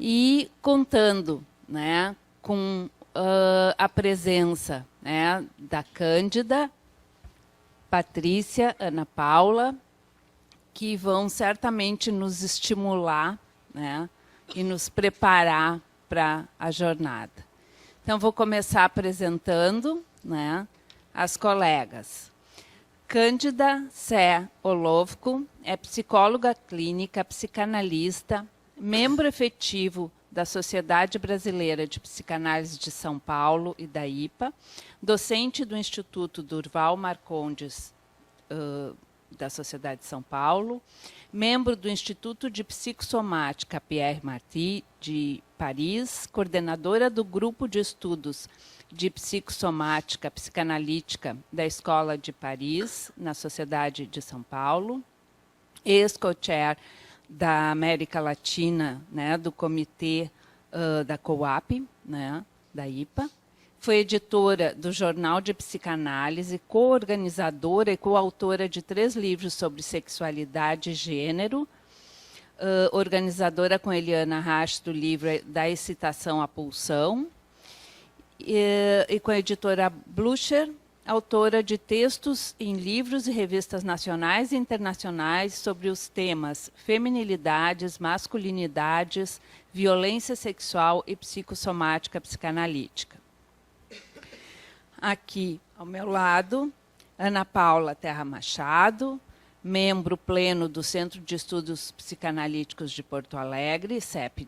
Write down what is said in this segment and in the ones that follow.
e contando, né, com a presença, né, da Cândida, Patrícia, Ana Paula, que vão certamente nos estimular, né, e nos preparar para a jornada. Então, vou começar apresentando, né, as colegas. Cândida Sé Olovko é psicóloga clínica, psicanalista, membro efetivo da Sociedade Brasileira de Psicanálise de São Paulo e da IPA, docente do Instituto Durval Marcondes, da Sociedade de São Paulo, membro do Instituto de Psicossomática Pierre Marty, de Paris, coordenadora do Grupo de Estudos de Psicossomática Psicanalítica da Escola de Paris, na Sociedade de São Paulo, ex-co-chair da América Latina, né, do Comitê da COAP, né, da IPA. Foi editora do Jornal de Psicanálise, co-organizadora e coautora de 3 livros sobre sexualidade e gênero, organizadora com Eliana Rasch do livro Da Excitação à Pulsão, e com a editora Blucher, autora de textos em livros e revistas nacionais e internacionais sobre os temas feminilidades, masculinidades, violência sexual e psicossomática psicanalítica. Aqui, ao meu lado, Ana Paula Terra Machado, membro pleno do Centro de Estudos Psicanalíticos de Porto Alegre, CEP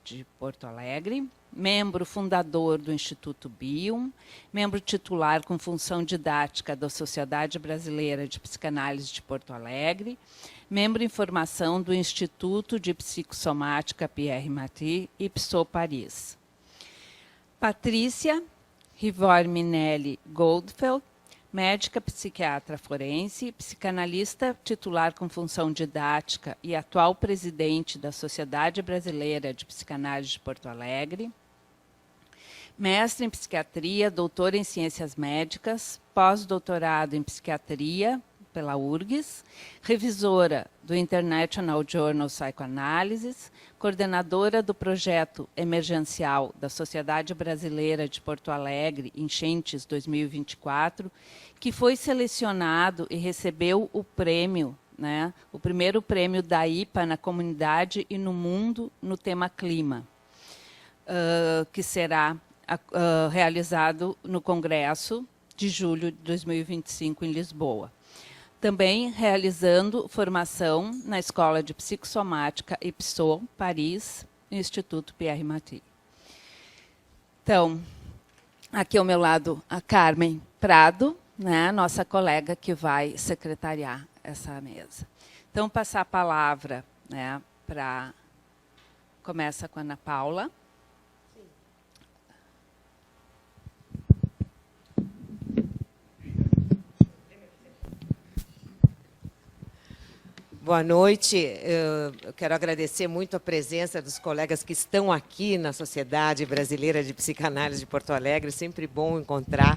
de Porto Alegre, membro fundador do Instituto Bium, membro titular com função didática da Sociedade Brasileira de Psicanálise de Porto Alegre, membro em formação do Instituto de Psicossomática Pierre Marty e PSO Paris. Patrícia Rivor Minelli Goldfeld, médica psiquiatra forense, psicanalista titular com função didática e atual presidente da Sociedade Brasileira de Psicanálise de Porto Alegre, mestre em psiquiatria, doutora em ciências médicas, pós-doutorado em psiquiatria pela URGS, revisora do International Journal Psychoanalysis, coordenadora do projeto emergencial da Sociedade Brasileira de Porto Alegre, Enchentes 2024, que foi selecionado e recebeu o prêmio, né, o primeiro prêmio da IPA na comunidade e no mundo no tema clima, que será realizado no Congresso de julho de 2025 em Lisboa. Também realizando formação na Escola de Psicossomática e PSO, Paris, no Instituto Pierre Marty. Então, aqui ao meu lado, a Carmen Prado, né, nossa colega que vai secretariar essa mesa. Então, passar a palavra, né, para... Começa com a Ana Paula. Boa noite. Eu quero agradecer muito a presença dos colegas que estão aqui na Sociedade Brasileira de Psicanálise de Porto Alegre. Sempre bom encontrar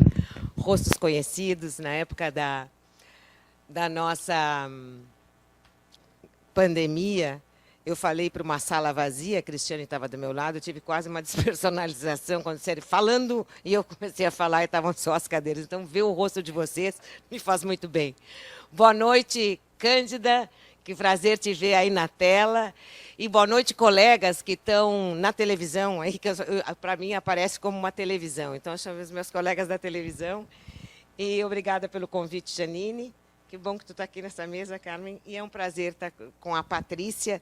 rostos conhecidos. Na época da nossa pandemia, eu falei para uma sala vazia, a Cristiane estava do meu lado, eu tive quase uma despersonalização quando você falando, e eu comecei a falar e estavam só as cadeiras. Então, ver o rosto de vocês me faz muito bem. Boa noite, Cândida. Que prazer te ver aí na tela. E boa noite, colegas que estão na televisão, aí, que para mim aparece como uma televisão. Então, eu chamo os meus colegas da televisão. E obrigada pelo convite, Janine. Que bom que tu está aqui nessa mesa, Carmen. E é um prazer estar com a Patrícia,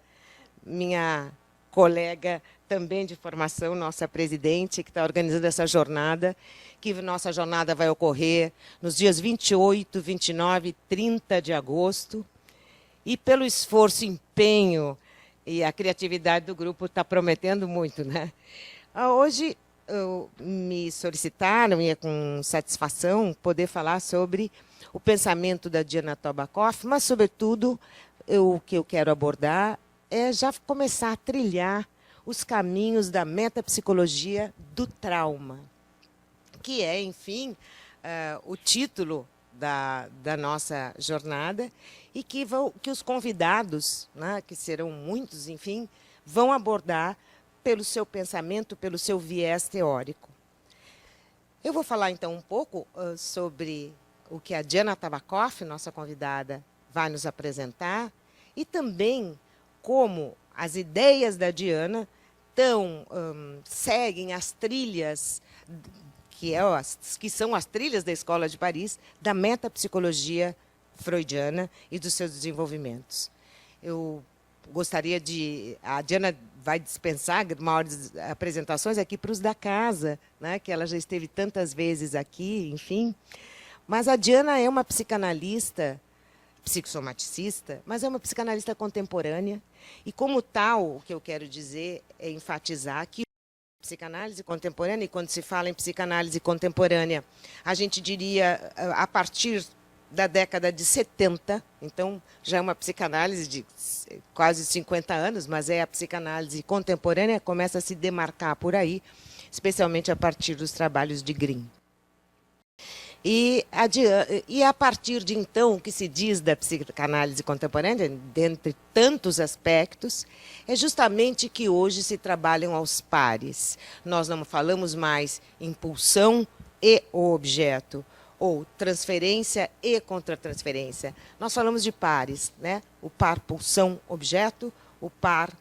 minha colega também de formação, nossa presidente, que está organizando essa jornada, que nossa jornada vai ocorrer nos dias 28, 29 e 30 de agosto. E pelo esforço, empenho e a criatividade do grupo está prometendo muito, né? Hoje me solicitaram, e é com satisfação, poder falar sobre o pensamento da Diana Tobakoff, mas, sobretudo, o que eu quero abordar é já começar a trilhar os caminhos da metapsicologia do trauma, que é, enfim, o título da nossa jornada, e que os convidados, né, que serão muitos, enfim, vão abordar pelo seu pensamento, pelo seu viés teórico. Eu vou falar, então, um pouco sobre o que a Diana Tabakoff, nossa convidada, vai nos apresentar, e também como as ideias da Diana seguem as trilhas, que são as trilhas da Escola de Paris, da metapsicologia freudiana e dos seus desenvolvimentos. Eu gostaria a Diana vai dispensar maiores apresentações aqui para os da casa, né, que ela já esteve tantas vezes aqui, enfim. Mas a Diana é uma psicanalista, psicossomaticista, mas é uma psicanalista contemporânea. E, como tal, o que eu quero dizer é enfatizar que psicanálise contemporânea, e quando se fala em psicanálise contemporânea, a gente diria a partir da década de 70, então já é uma psicanálise de quase 50 anos, mas é a psicanálise contemporânea, começa a se demarcar por aí, especialmente a partir dos trabalhos de Green. E a partir de então, o que se diz da psicanálise contemporânea, dentre tantos aspectos, é justamente que hoje se trabalham aos pares. Nós não falamos mais em pulsão e o objeto, ou transferência e contratransferência. Nós falamos de pares, né? O par pulsão-objeto, o par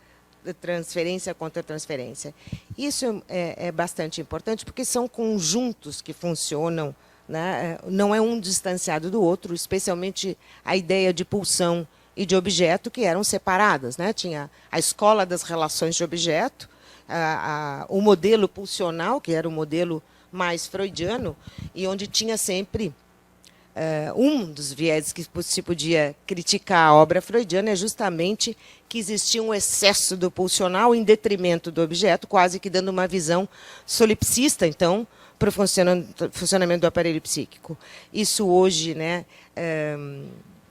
transferência contra transferência. Isso é bastante importante, porque são conjuntos que funcionam, né? Não é um distanciado do outro, especialmente a ideia de pulsão e de objeto, que eram separadas, né? Tinha a escola das relações de objeto, o modelo pulsional, que era o modelo mais freudiano, e onde tinha sempre um dos vieses que se podia criticar a obra freudiana é justamente que existia um excesso do pulsional em detrimento do objeto, quase que dando uma visão solipsista, então, para o funcionamento do aparelho psíquico. Isso hoje, né,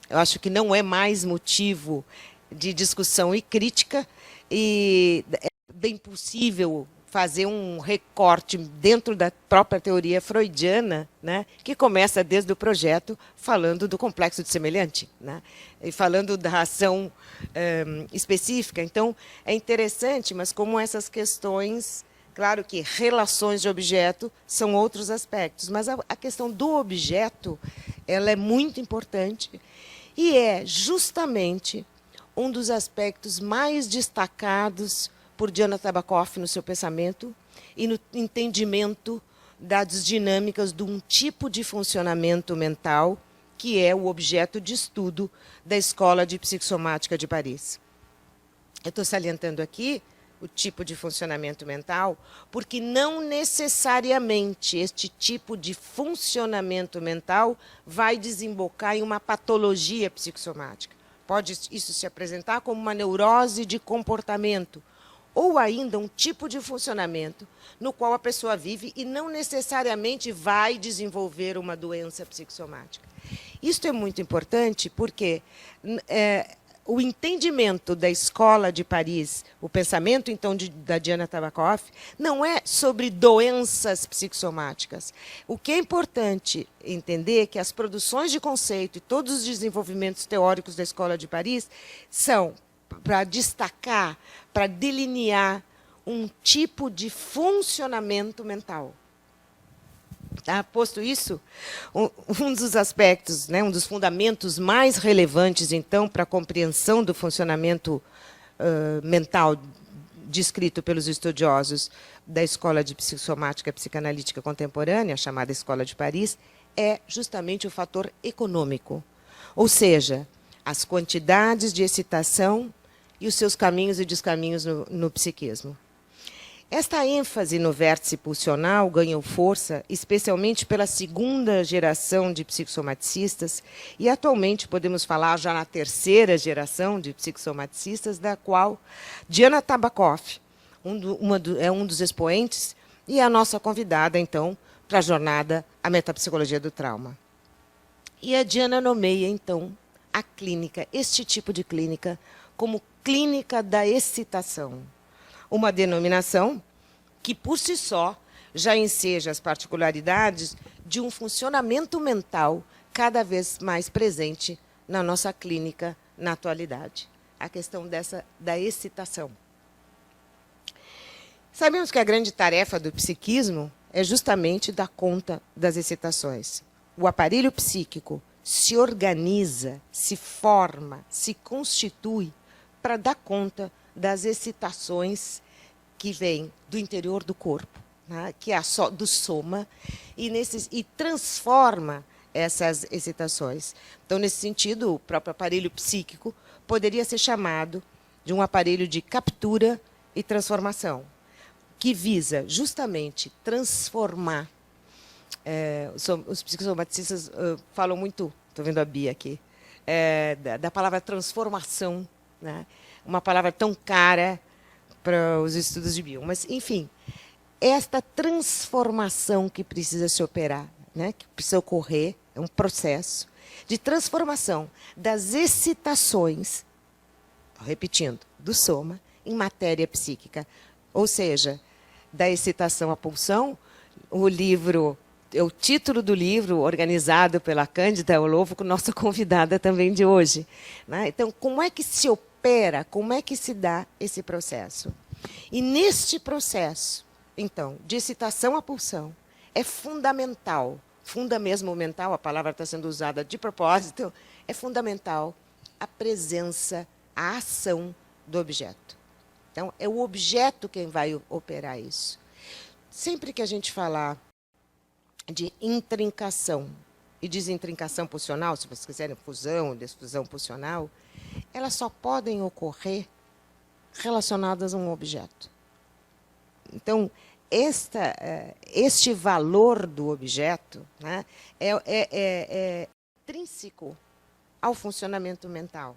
eu acho que não é mais motivo de discussão e crítica, e é bem possível fazer um recorte dentro da própria teoria freudiana, né, que começa desde o projeto falando do complexo de semelhante, né, e falando da ação específica. Então, é interessante, mas como essas questões, claro que relações de objeto são outros aspectos, mas a questão do objeto, ela é muito importante e é justamente um dos aspectos mais destacados por Diana Tabakoff no seu pensamento e no entendimento das dinâmicas de um tipo de funcionamento mental que é o objeto de estudo da Escola de Psicossomática de Paris. Eu estou salientando aqui o tipo de funcionamento mental, porque não necessariamente este tipo de funcionamento mental vai desembocar em uma patologia psicossomática. Pode isso se apresentar como uma neurose de comportamento, ou ainda um tipo de funcionamento no qual a pessoa vive e não necessariamente vai desenvolver uma doença psicossomática. Isso é muito importante porque o entendimento da Escola de Paris, o pensamento, então, da Diana Tabakoff, não é sobre doenças psicossomáticas. O que é importante entender é que as produções de conceito e todos os desenvolvimentos teóricos da Escola de Paris são para destacar, para delinear um tipo de funcionamento mental. Tá? Posto isso, um dos aspectos, né, um dos fundamentos mais relevantes, então, para a compreensão do funcionamento mental descrito pelos estudiosos da Escola de Psicossomática Psicanalítica Contemporânea, chamada Escola de Paris, é justamente o fator econômico. Ou seja, as quantidades de excitação e os seus caminhos e descaminhos no psiquismo. Esta ênfase no vértice pulsional ganhou força, especialmente pela segunda geração de psicossomaticistas, e atualmente podemos falar já na terceira geração de psicossomaticistas, da qual Diana Tabakoff é um dos expoentes e é a nossa convidada, então, para a jornada A Metapsicologia do Trauma. E a Diana nomeia, então, a clínica, este tipo de clínica, como clínica da excitação. Uma denominação que, por si só, já enseja as particularidades de um funcionamento mental cada vez mais presente na nossa clínica na atualidade. A questão da excitação. Sabemos que a grande tarefa do psiquismo é justamente dar conta das excitações. O aparelho psíquico se organiza, se forma, se constitui para dar conta das excitações que vêm do interior do corpo, né, que é do soma, e transforma essas excitações. Então, nesse sentido, o próprio aparelho psíquico poderia ser chamado de um aparelho de captura e transformação, que visa justamente transformar. Os psicossomaticistas falam muito, estou vendo a Bia aqui, da palavra transformação, né? Uma palavra tão cara para os estudos de bio. Mas, enfim, esta transformação que precisa se operar, né? Que precisa ocorrer, é um processo de transformação das excitações, repetindo, do soma, em matéria psíquica. Ou seja, da excitação à pulsão, o título do livro, organizado pela Cândida Olovo, com nossa convidada também de hoje, né? Então, como é que se opera, como é que se dá esse processo? E neste processo, então, de excitação à pulsão, é fundamental, funda mesmo mental, a palavra está sendo usada de propósito, é fundamental a presença, a ação do objeto. Então, é o objeto quem vai operar isso. Sempre que a gente falar de intrincação e desintrincação pulsional, se vocês quiserem fusão, desfusão pulsional, elas só podem ocorrer relacionadas a um objeto. Então, este valor do objeto, né, é intrínseco ao funcionamento mental.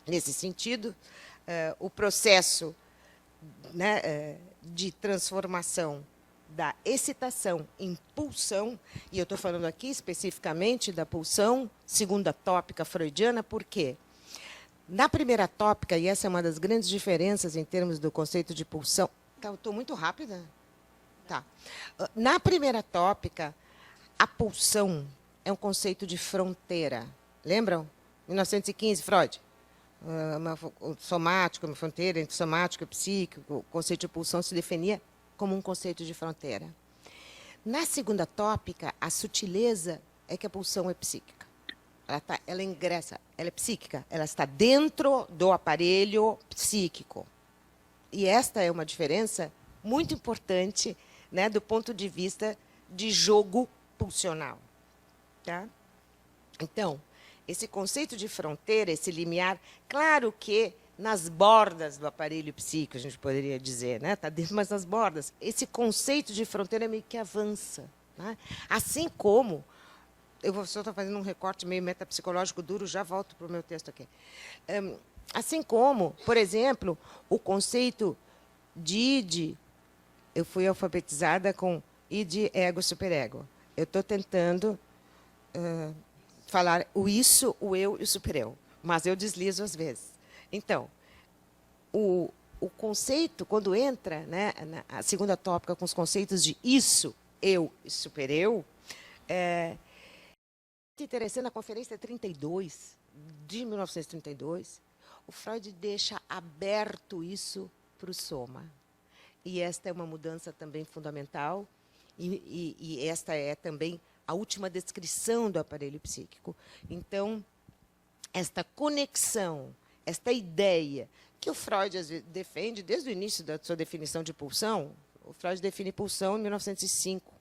Nesse sentido, o processo, né, de transformação da excitação em pulsão, e eu estou falando aqui especificamente da pulsão, segundo a tópica freudiana, por quê? Na primeira tópica, e essa é uma das grandes diferenças em termos do conceito de pulsão... Estou muito rápida? Tá. Na primeira tópica, a pulsão é um conceito de fronteira. Lembram? 1915, Freud. O somático, uma fronteira entre somático e psíquico, o conceito de pulsão se definia como um conceito de fronteira. Na segunda tópica, a sutileza é que a pulsão é psíquica. Ela ingressa, ela é psíquica, ela está dentro do aparelho psíquico. E esta é uma diferença muito importante, né, do ponto de vista de jogo pulsional. Tá? Então, esse conceito de fronteira, esse limiar, claro que nas bordas do aparelho psíquico, a gente poderia dizer, né? Está dentro, mas nas bordas. Esse conceito de fronteira meio que avança. Né? Assim como, eu só estou fazendo um recorte meio metapsicológico duro, já volto para o meu texto aqui. Assim como, por exemplo, o conceito de id, eu fui alfabetizada com id, ego, superego. Eu estou tentando falar o isso, o eu e o supereu, mas eu deslizo às vezes. Então, o conceito, quando entra, né, a segunda tópica com os conceitos de isso, eu e supereu, é interessante, na Conferência 32, de 1932, o Freud deixa aberto isso para o soma. E esta é uma mudança também fundamental, e esta é também a última descrição do aparelho psíquico. Então, esta conexão, esta ideia que o Freud defende desde o início da sua definição de pulsão, o Freud define pulsão em 1905,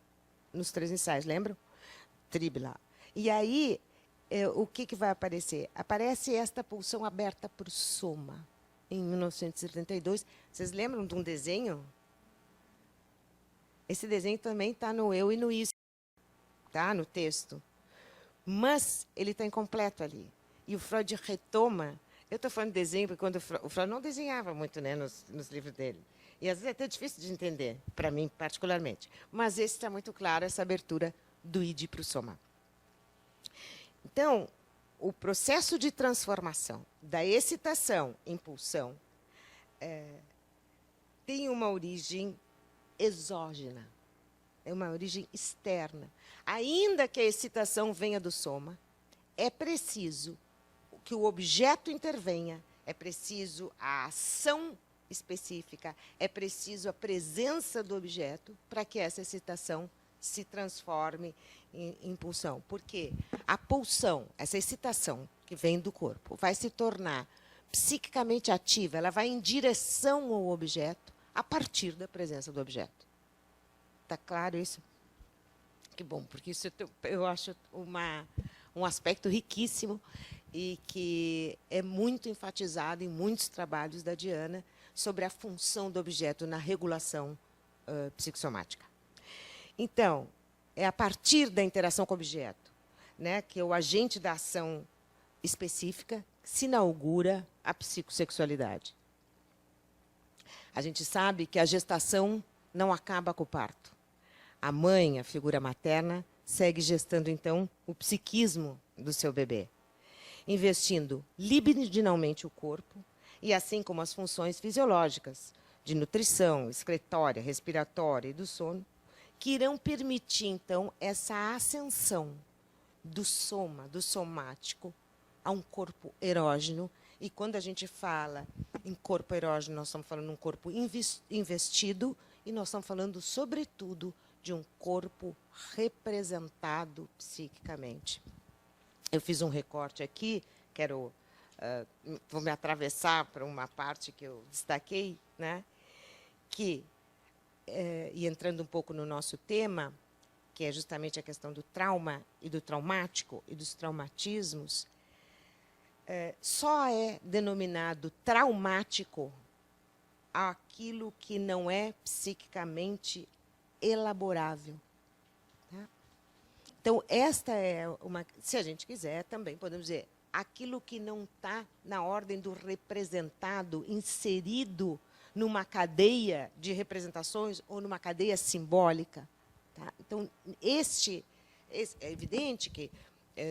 nos 3 ensaios, lembram? Tribla. E aí, o que vai aparecer? Aparece esta pulsão aberta para o soma, em 1972. Vocês lembram de um desenho? Esse desenho também está no eu e no isso, tá? No texto. Mas ele está incompleto ali. E o Freud retoma. Eu estou falando de desenho, porque quando o Freud não desenhava muito, né, nos livros dele. E, às vezes, é até difícil de entender, para mim, particularmente. Mas esse está muito claro, essa abertura do id para o soma. Então, o processo de transformação da excitação em pulsão tem uma origem exógena, é uma origem externa. Ainda que a excitação venha do soma, é preciso que o objeto intervenha, é preciso a ação específica. É preciso a presença do objeto para que essa excitação se transforme em pulsão. Porque a pulsão, essa excitação que vem do corpo, vai se tornar psiquicamente ativa, ela vai em direção ao objeto a partir da presença do objeto. Está claro isso? Que bom, porque isso eu acho um aspecto riquíssimo e que é muito enfatizado em muitos trabalhos da Diana sobre a função do objeto na regulação psicossomática. Então, é a partir da interação com o objeto, né, que é o agente da ação específica que se inaugura a psicossexualidade. A gente sabe que a gestação não acaba com o parto. A mãe, a figura materna, segue gestando, então, o psiquismo do seu bebê, investindo libidinalmente o corpo, e assim como as funções fisiológicas de nutrição, excretória, respiratória e do sono, que irão permitir, então, essa ascensão do soma, do somático, a um corpo erógeno. E quando a gente fala em corpo erógeno, nós estamos falando de um corpo investido e nós estamos falando, sobretudo, de um corpo representado psiquicamente. Eu fiz um recorte aqui, vou me atravessar para uma parte que eu destaquei, né, que, e entrando um pouco no nosso tema, que é justamente a questão do trauma e do traumático e dos traumatismos, só é denominado traumático aquilo que não é psiquicamente elaborável. Tá? Então, esta é uma... Se a gente quiser, também podemos dizer aquilo que não está na ordem do representado, inserido numa cadeia de representações ou numa cadeia simbólica. Tá? Então, é evidente que,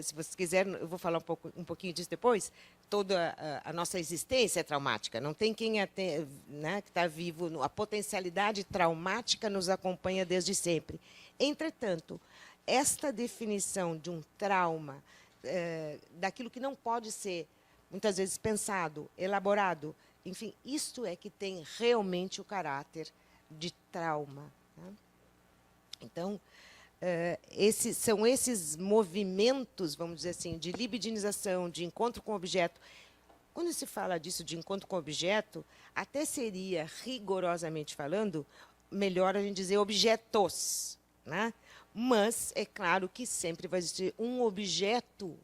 se vocês quiserem, eu vou falar um pouquinho disso depois, toda a nossa existência é traumática. Não tem quem né, que está vivo. A potencialidade traumática nos acompanha desde sempre. Entretanto, esta definição de um trauma, daquilo que não pode ser, muitas vezes, pensado, elaborado, enfim, isto é que tem realmente o caráter de trauma. Né? Então, são esses movimentos, vamos dizer assim, de libidinização, de encontro com o objeto. Quando se fala disso, de encontro com o objeto, até seria, rigorosamente falando, melhor a gente dizer objetos. Né? Mas é claro que sempre vai existir um objeto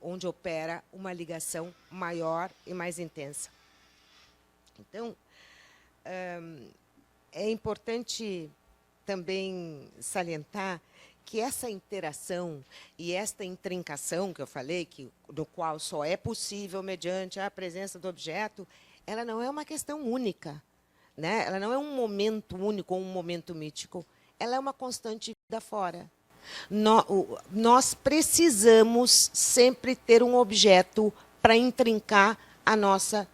onde opera uma ligação maior e mais intensa. Então, é importante também salientar que essa interação e esta intrincação que eu falei, do qual só é possível mediante a presença do objeto, ela não é uma questão única, né? Ela não é um momento único ou um momento mítico, ela é uma constante vida fora. Nós precisamos sempre ter um objeto para intrincar a nossa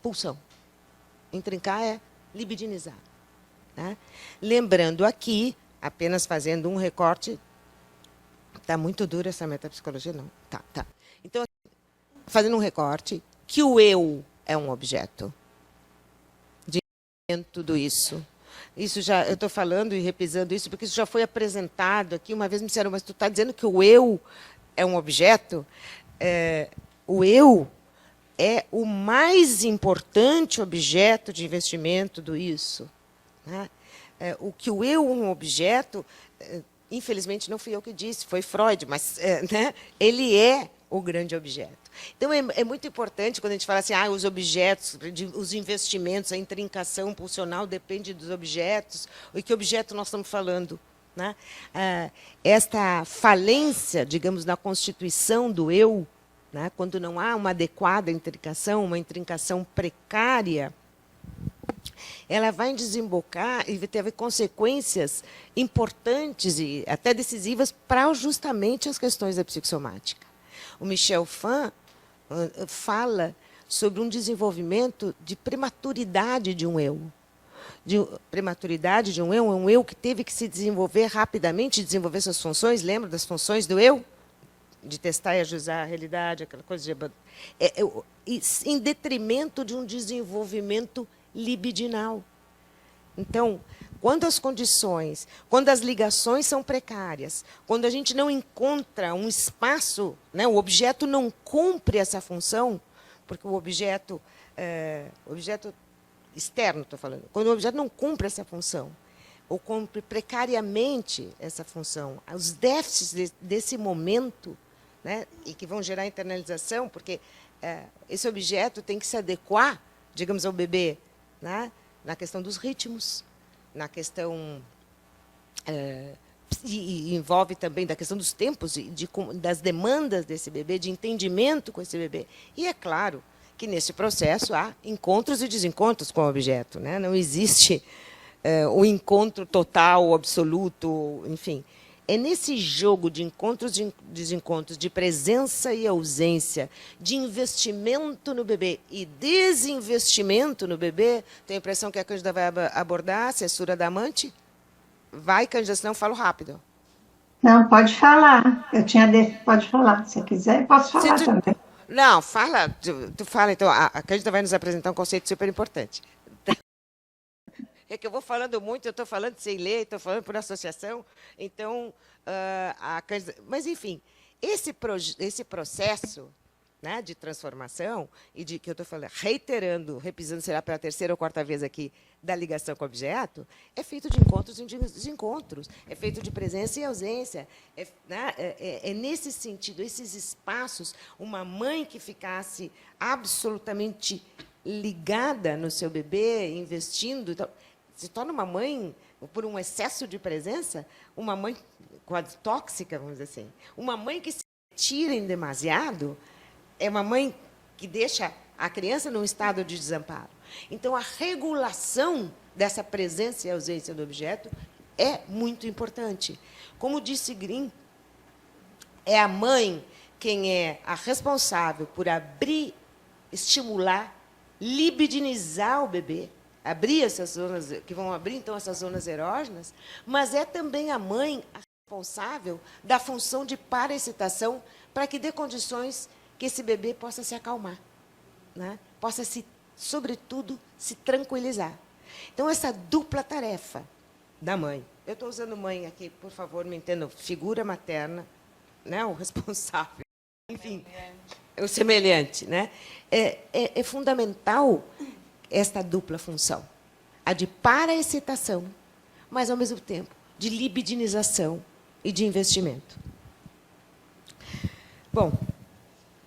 pulsão. Intrincar é libidinizar. Né? Lembrando aqui, apenas fazendo um recorte, está muito dura essa metapsicologia, não? Tá. Então, fazendo um recorte, que o eu é um objeto de tudo isso. Isso já, eu estou falando e repisando isso, porque isso já foi apresentado aqui. Uma vez me disseram, mas tu está dizendo que o eu é um objeto? O eu é o mais importante objeto de investimento do isso. Né? O que o eu é um objeto, infelizmente não fui eu que disse, foi Freud, mas né, ele é o grande objeto. Então, é muito importante quando a gente fala assim, os objetos, os investimentos, a intrincação pulsional depende dos objetos, e que objeto nós estamos falando. Né? Esta falência, digamos, na constituição do eu, né, quando não há uma adequada intrincação, uma intrincação precária, ela vai desembocar e vai ter consequências importantes e até decisivas para justamente as questões da psicossomática. O Michel Fan fala sobre um desenvolvimento de prematuridade de um eu. Prematuridade de um eu é um eu que teve que se desenvolver rapidamente, desenvolver suas funções. Lembra das funções do eu? de testar e ajustar a realidade, aquela coisa de... em detrimento de um desenvolvimento libidinal. Então, quando as condições, quando as ligações são precárias, quando a gente não encontra um espaço, né, o objeto não cumpre essa função, porque o objeto externo, estou falando, quando o objeto não cumpre essa função, ou cumpre precariamente essa função, os déficits desse momento, né, e que vão gerar internalização, porque esse objeto tem que se adequar, digamos, ao bebê, né, na questão dos ritmos, na questão e envolve também da questão dos tempos, das demandas desse bebê, de entendimento com esse bebê. E é claro que, nesse processo, há encontros e desencontros com o objeto, né? Não existe o encontro total, absoluto, enfim. É nesse jogo de encontros e desencontros, de presença e ausência, de investimento no bebê e desinvestimento no bebê, tenho a impressão que a Cândida vai abordar a censura da amante. Vai, Cândida, senão eu falo rápido. Não, pode falar. Pode falar. Se quiser, posso falar também. Não, fala. Tu fala, então. A Cândida vai nos apresentar um conceito super importante. É que eu vou falando muito, eu estou falando sem ler, estou falando por associação. Então, a Cândida... Mas, enfim, esse processo, né, de transformação, e de que eu estou falando, reiterando, repisando, será pela terceira ou quarta vez aqui, da ligação com o objeto, é feito de encontros e desencontros, é feito de presença e ausência. É nesse sentido, esses espaços, uma mãe que ficasse absolutamente ligada no seu bebê, investindo, então, se torna uma mãe, por um excesso de presença, uma mãe quase tóxica, vamos dizer assim. Uma mãe que se tira em demasiado é uma mãe que deixa a criança num estado de desamparo. Então, a regulação dessa presença e ausência do objeto é muito importante. Como disse Green, é a mãe quem é a responsável por abrir, estimular, libidinizar o bebê, abrir essas zonas, que vão abrir, então, essas zonas erógenas, mas é também a mãe a responsável da função de parexcitação para que dê condições que esse bebê possa se acalmar, né? Possa, sobretudo, se tranquilizar. Então, essa dupla tarefa da mãe. Eu estou usando mãe aqui, por favor, me entendam, figura materna, né? O responsável, enfim, o semelhante, né? É fundamental esta dupla função, a de paraexcitação, mas, ao mesmo tempo, de libidinização e de investimento. Bom,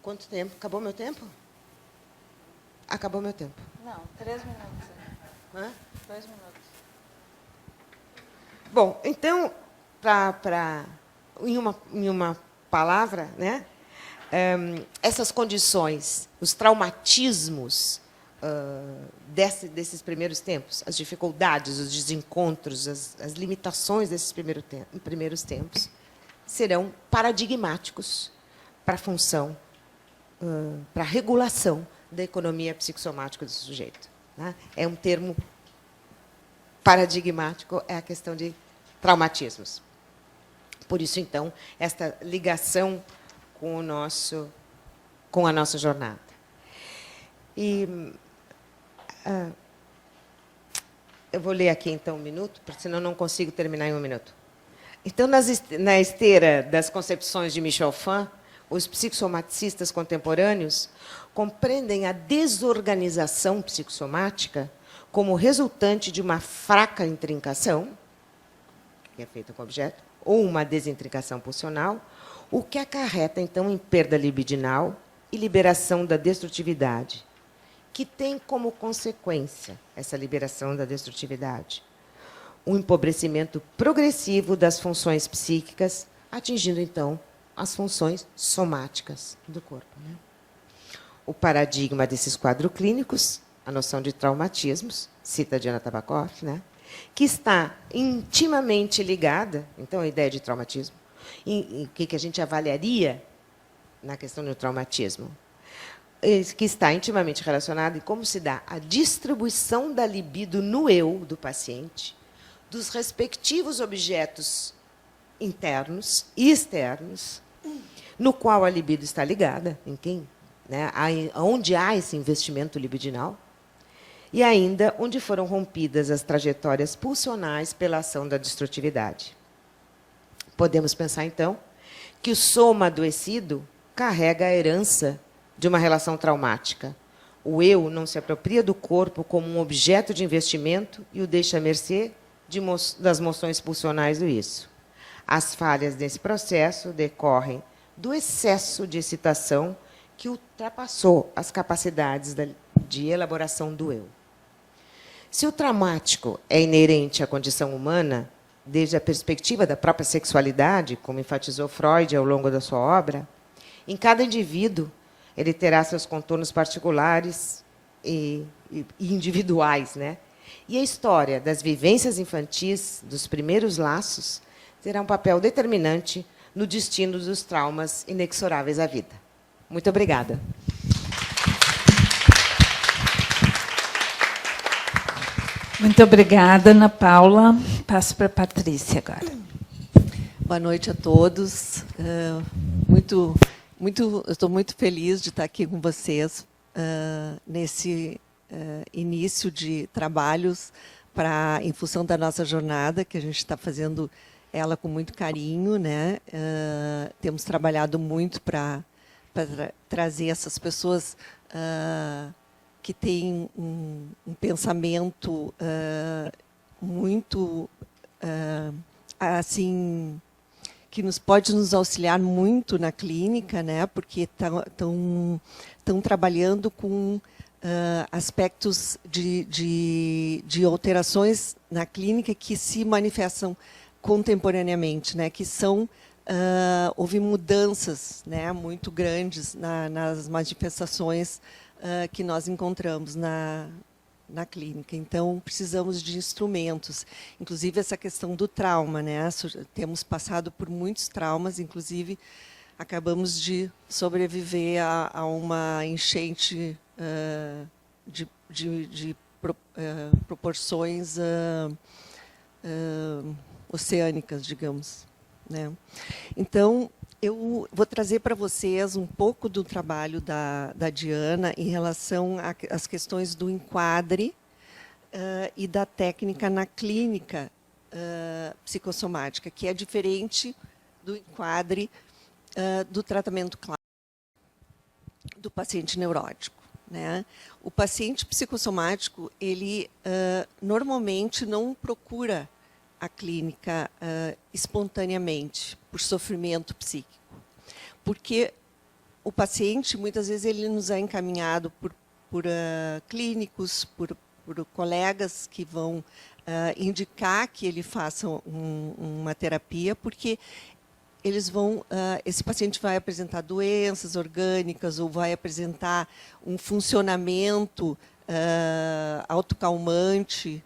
quanto tempo? Acabou meu tempo? Acabou meu tempo. Não, 3 minutos. Hã? 2 minutos. Bom, então, em uma palavra, né, essas condições, os traumatismos desses primeiros tempos, as dificuldades, os desencontros, as limitações desses primeiros tempos, serão paradigmáticos para a função, para a regulação da economia psicossomática do sujeito, né? É um termo paradigmático, é a questão de traumatismos. Por isso, então, esta ligação com a nossa jornada. E eu vou ler aqui, então, 1 minuto, porque senão não consigo terminar em 1 minuto. Então, na esteira das concepções de Michel Fan, os psicossomaticistas contemporâneos compreendem a desorganização psicossomática como resultante de uma fraca intrincação, que é feita com o objeto, ou uma desintrincação pulsional, o que acarreta, então, em perda libidinal e liberação da destrutividade, que tem como consequência essa liberação da destrutividade um empobrecimento progressivo das funções psíquicas, atingindo, então, as funções somáticas do corpo, né? O paradigma desses quadros clínicos, a noção de traumatismos, cita Diana Tabakov, né, que está intimamente ligada, então, à ideia de traumatismo, em que a gente avaliaria na questão do traumatismo, que está intimamente relacionado em como se dá a distribuição da libido no eu do paciente, dos respectivos objetos internos e externos, no qual a libido está ligada, em quem, né, onde há esse investimento libidinal, e ainda onde foram rompidas as trajetórias pulsionais pela ação da destrutividade. Podemos pensar, então, que o soma adoecido carrega a herança de uma relação traumática. O eu não se apropria do corpo como um objeto de investimento e o deixa à mercê das moções pulsionais do isso. As falhas desse processo decorrem do excesso de excitação que ultrapassou as capacidades de elaboração do eu. Se o traumático é inerente à condição humana, desde a perspectiva da própria sexualidade, como enfatizou Freud ao longo da sua obra, em cada indivíduo ele terá seus contornos particulares e individuais, né? E a história das vivências infantis, dos primeiros laços, terá um papel determinante no destino dos traumas inexoráveis à vida. Muito obrigada. Muito obrigada, Ana Paula. Passo para a Patrícia agora. Boa noite a todos. Estou muito feliz de estar aqui com vocês nesse início de trabalhos em função da nossa jornada, que a gente está fazendo ela com muito carinho, né? Temos trabalhado muito para trazer essas pessoas que têm um pensamento muito assim, que pode nos auxiliar muito na clínica, né? Porque estão trabalhando com aspectos de alterações na clínica que se manifestam contemporaneamente, né? Que são houve mudanças, né, muito grandes nas manifestações que nós encontramos na clínica. Então, precisamos de instrumentos. Inclusive, essa questão do trauma, né? Temos passado por muitos traumas, inclusive, acabamos de sobreviver a uma enchente de proporções oceânicas, digamos, né? Então, eu vou trazer para vocês um pouco do trabalho da Diana em relação às questões do enquadre e da técnica na clínica psicossomática, que é diferente do enquadre do tratamento clássico do paciente neurótico, né? O paciente psicossomático, ele normalmente não procura a clínica espontaneamente, por sofrimento psíquico. Porque o paciente, muitas vezes, ele nos é encaminhado por clínicos, por colegas que vão indicar que ele faça uma terapia, porque eles vão, esse paciente vai apresentar doenças orgânicas ou vai apresentar um funcionamento autocalmante,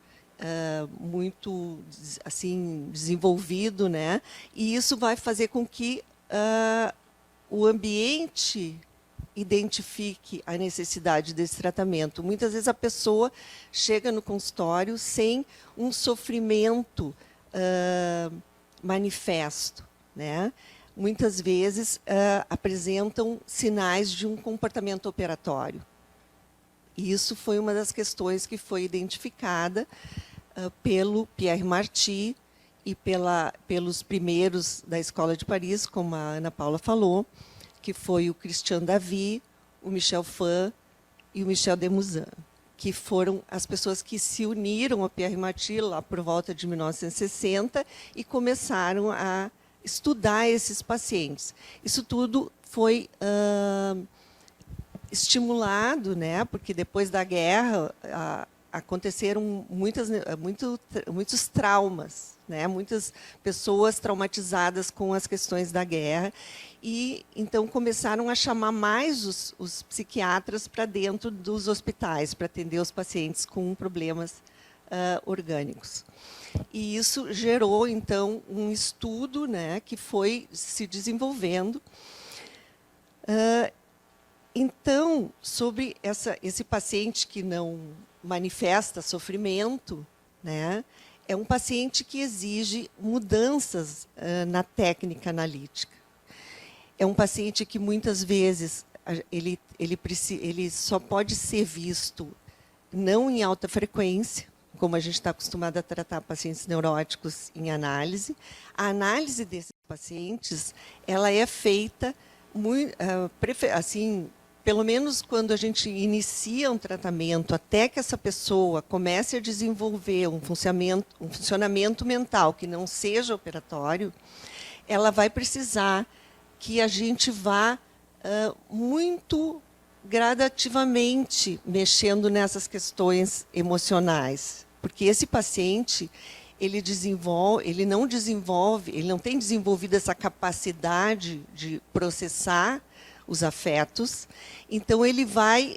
muito assim desenvolvido, né? E isso vai fazer com que o ambiente identifique a necessidade desse tratamento. Muitas vezes a pessoa chega no consultório sem um sofrimento manifesto, né? Muitas vezes apresentam sinais de um comportamento operatório. E isso foi uma das questões que foi identificada pelo Pierre Marty e pelos primeiros da Escola de Paris, como a Ana Paula falou, que foi o Christian Davy, o Michel Fan e o Michel Demuzin, que foram as pessoas que se uniram ao Pierre Marty lá por volta de 1960 e começaram a estudar esses pacientes. Isso tudo foi estimulado, né, porque depois da guerra aconteceram muitos traumas, né, muitas pessoas traumatizadas com as questões da guerra, e então começaram a chamar mais os psiquiatras para dentro dos hospitais, para atender os pacientes com problemas orgânicos. E isso gerou, então, um estudo, né, que foi se desenvolvendo. Então, sobre esse paciente que não manifesta sofrimento, né, é um paciente que exige mudanças na técnica analítica. é um paciente que muitas vezes ele só pode ser visto não em alta frequência, como a gente está acostumado a tratar pacientes neuróticos em análise. A análise desses pacientes, ela é feita muito, assim, pelo menos quando a gente inicia um tratamento, até que essa pessoa comece a desenvolver um funcionamento mental que não seja operatório, ela vai precisar que a gente vá muito gradativamente mexendo nessas questões emocionais. Porque esse paciente, ele não tem desenvolvido essa capacidade de processar os afetos. Então, ele vai...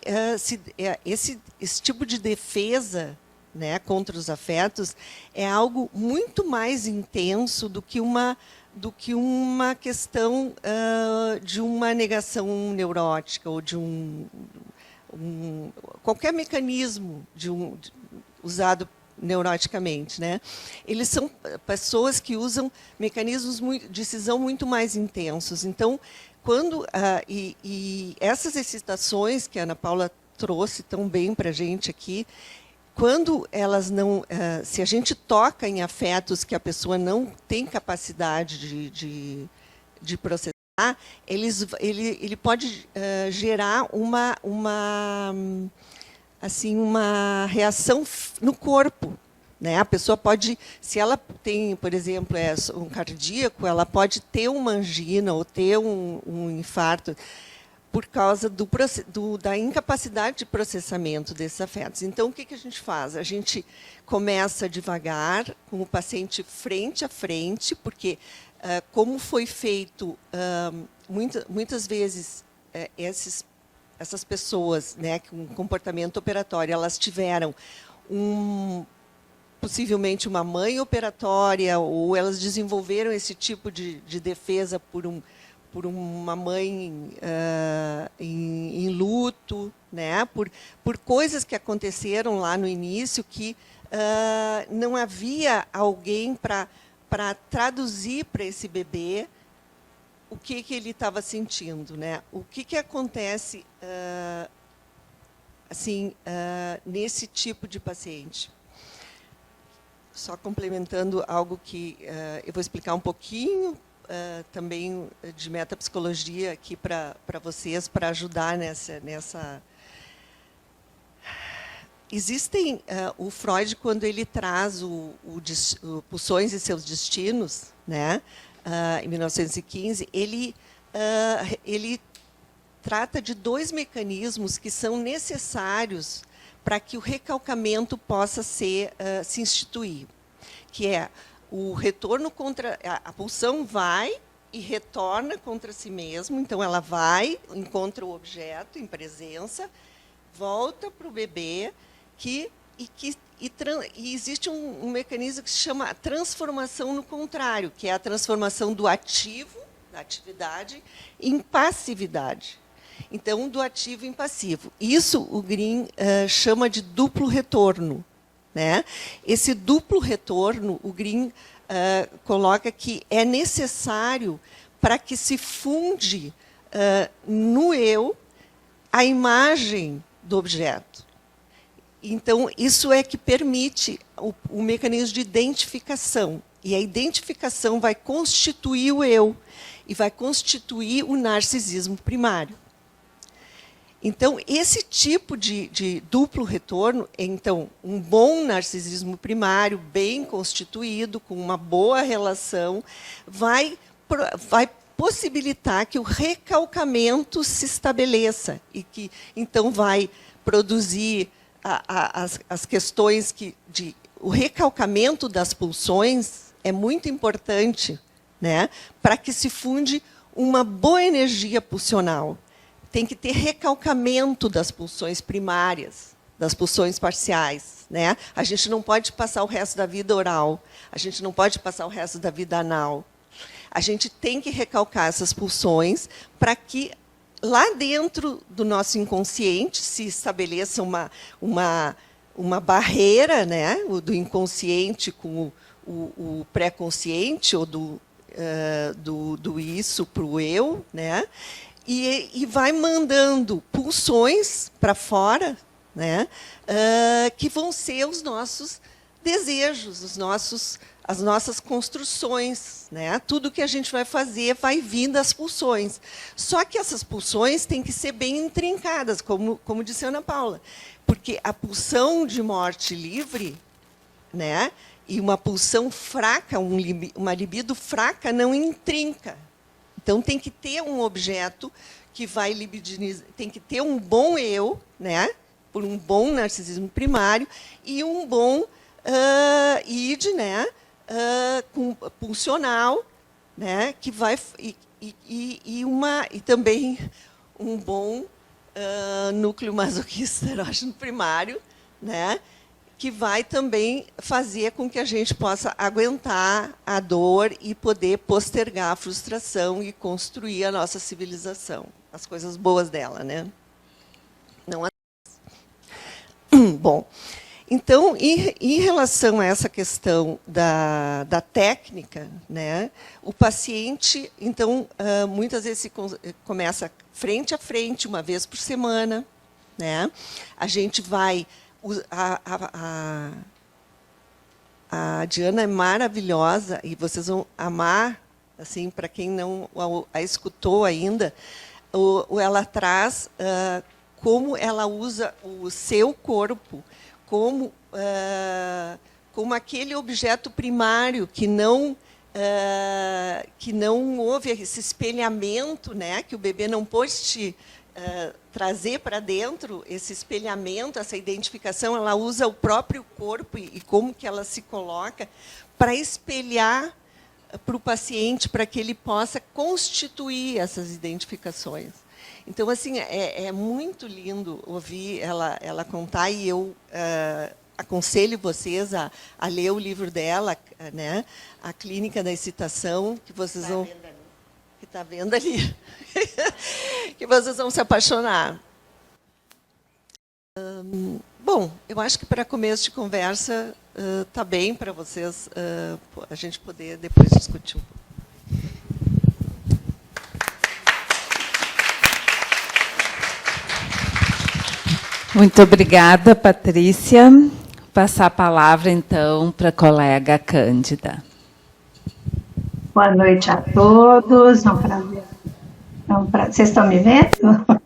esse tipo de defesa, né, contra os afetos é algo muito mais intenso do que uma questão de uma negação neurótica ou de qualquer mecanismo usado neuroticamente, né? Eles são pessoas que usam mecanismos de decisão muito mais intensos. Então, quando essas excitações que a Ana Paula trouxe tão bem para a gente aqui, quando elas não, se a gente toca em afetos que a pessoa não tem capacidade de processar, ele pode gerar uma reação no corpo, né? A pessoa pode, se ela tem, por exemplo, um cardíaco, ela pode ter uma angina ou ter um infarto por causa da incapacidade de processamento desses afetos. Então, o que a gente faz? A gente começa devagar, com o paciente frente a frente, porque, como foi feito, muitas vezes, essas pessoas, né, com comportamento operatório, elas tiveram possivelmente uma mãe operatória, ou elas desenvolveram esse tipo de defesa por uma mãe em luto, né? por coisas que aconteceram lá no início que não havia alguém para traduzir para esse bebê o que ele estava sentindo, né? O que acontece nesse tipo de paciente? Só complementando algo que eu vou explicar um pouquinho também de metapsicologia aqui para vocês, para ajudar nessa... Existem... o Freud, quando ele traz o Pulsões e Seus Destinos, né, em 1915, ele trata de 2 mecanismos que são necessários para que o recalcamento possa se instituir, que é o retorno contra... A pulsão vai e retorna contra si mesmo, então ela vai, encontra o objeto em presença, volta para o bebê, e existe um mecanismo que se chama transformação no contrário, que é a transformação do ativo, da atividade, em passividade. Então, do ativo em passivo. Isso o Green chama de duplo retorno, né? Esse duplo retorno, o Green coloca que é necessário para que se funde no eu a imagem do objeto. Então, isso é que permite o mecanismo de identificação. E a identificação vai constituir o eu e vai constituir o narcisismo primário. Então, esse tipo de duplo retorno, então, um bom narcisismo primário, bem constituído, com uma boa relação, vai possibilitar que o recalcamento se estabeleça e que, então, vai produzir as questões o recalcamento das pulsões é muito importante, né, para que se funde uma boa energia pulsional. Tem que ter recalcamento das pulsões primárias, das pulsões parciais, né? A gente não pode passar o resto da vida oral, a gente não pode passar o resto da vida anal. A gente tem que recalcar essas pulsões para que lá dentro do nosso inconsciente se estabeleça uma barreira, né, do inconsciente com o pré-consciente ou do do isso para o eu, né? E vai mandando pulsões para fora, né? Que vão ser os nossos desejos, as nossas construções, né? Tudo que a gente vai fazer vai vir das pulsões. Só que essas pulsões têm que ser bem intrincadas, como disse a Ana Paula, porque a pulsão de morte livre, né? E uma pulsão fraca, uma libido fraca, não intrinca. Então, tem que ter um objeto que vai libidinizar, tem que ter um bom eu, né? Por um bom narcisismo primário, e um bom id, né? Pulsional, né? Que vai e também um bom núcleo masoquista erógeno primário, né? Que vai também fazer com que a gente possa aguentar a dor e poder postergar a frustração e construir a nossa civilização, as coisas boas dela, né? Não as... Bom, então, em relação a essa questão da técnica, né, o paciente, então, muitas vezes começa frente a frente, uma vez por semana, né? A gente vai... A Diana é maravilhosa e vocês vão amar, assim, para quem não a escutou ainda, ela traz como ela usa o seu corpo como aquele objeto primário que não houve esse espelhamento, né, que o bebê não pôde trazer para dentro esse espelhamento, essa identificação. Ela usa o próprio corpo e como que ela se coloca para espelhar para o paciente, para que ele possa constituir essas identificações. Então, assim, é muito lindo ouvir ela contar, e eu aconselho vocês a ler o livro dela, né, A Clínica da Excitação, que vocês vão... que está vendo ali, que vocês vão se apaixonar. Bom, eu acho que para começo de conversa está bem para vocês a gente poder depois discutir um pouco. Muito obrigada, Patrícia. Vou passar a palavra, então, para a colega Cândida. Boa noite a todos. Vocês estão me vendo?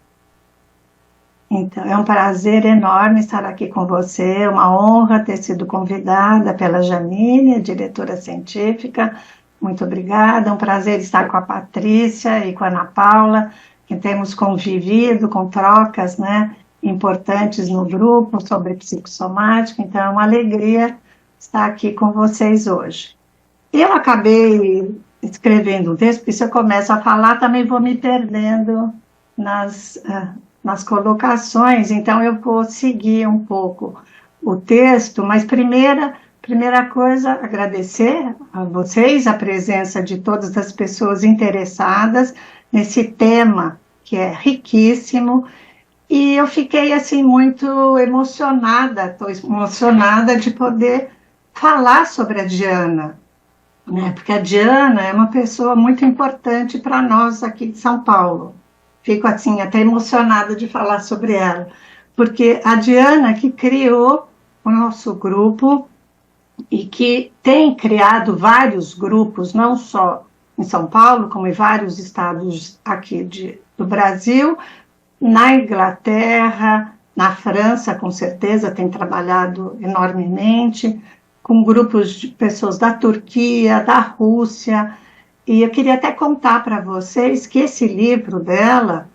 Então, é um prazer enorme estar aqui com você. É uma honra ter sido convidada pela Janine, a diretora científica. Muito obrigada. É um prazer estar com a Patrícia e com a Ana Paula, que temos convivido com trocas, né, importantes no grupo sobre psicossomática. Então, é uma alegria estar aqui com vocês hoje. Eu acabei escrevendo um texto, porque se eu começo a falar, também vou me perdendo nas colocações, então eu vou seguir um pouco o texto, mas primeira coisa, agradecer a vocês a presença de todas as pessoas interessadas nesse tema, que é riquíssimo, e eu fiquei assim muito emocionada, estou emocionada de poder falar sobre a Diana, né? Porque a Diana é uma pessoa muito importante para nós aqui de São Paulo. Fico assim até emocionada de falar sobre ela, porque a Diana que criou o nosso grupo e que tem criado vários grupos, não só em São Paulo, como em vários estados aqui do Brasil, na Inglaterra, na França, com certeza, tem trabalhado enormemente, com grupos de pessoas da Turquia, da Rússia. E eu queria até contar para vocês que esse livro dela,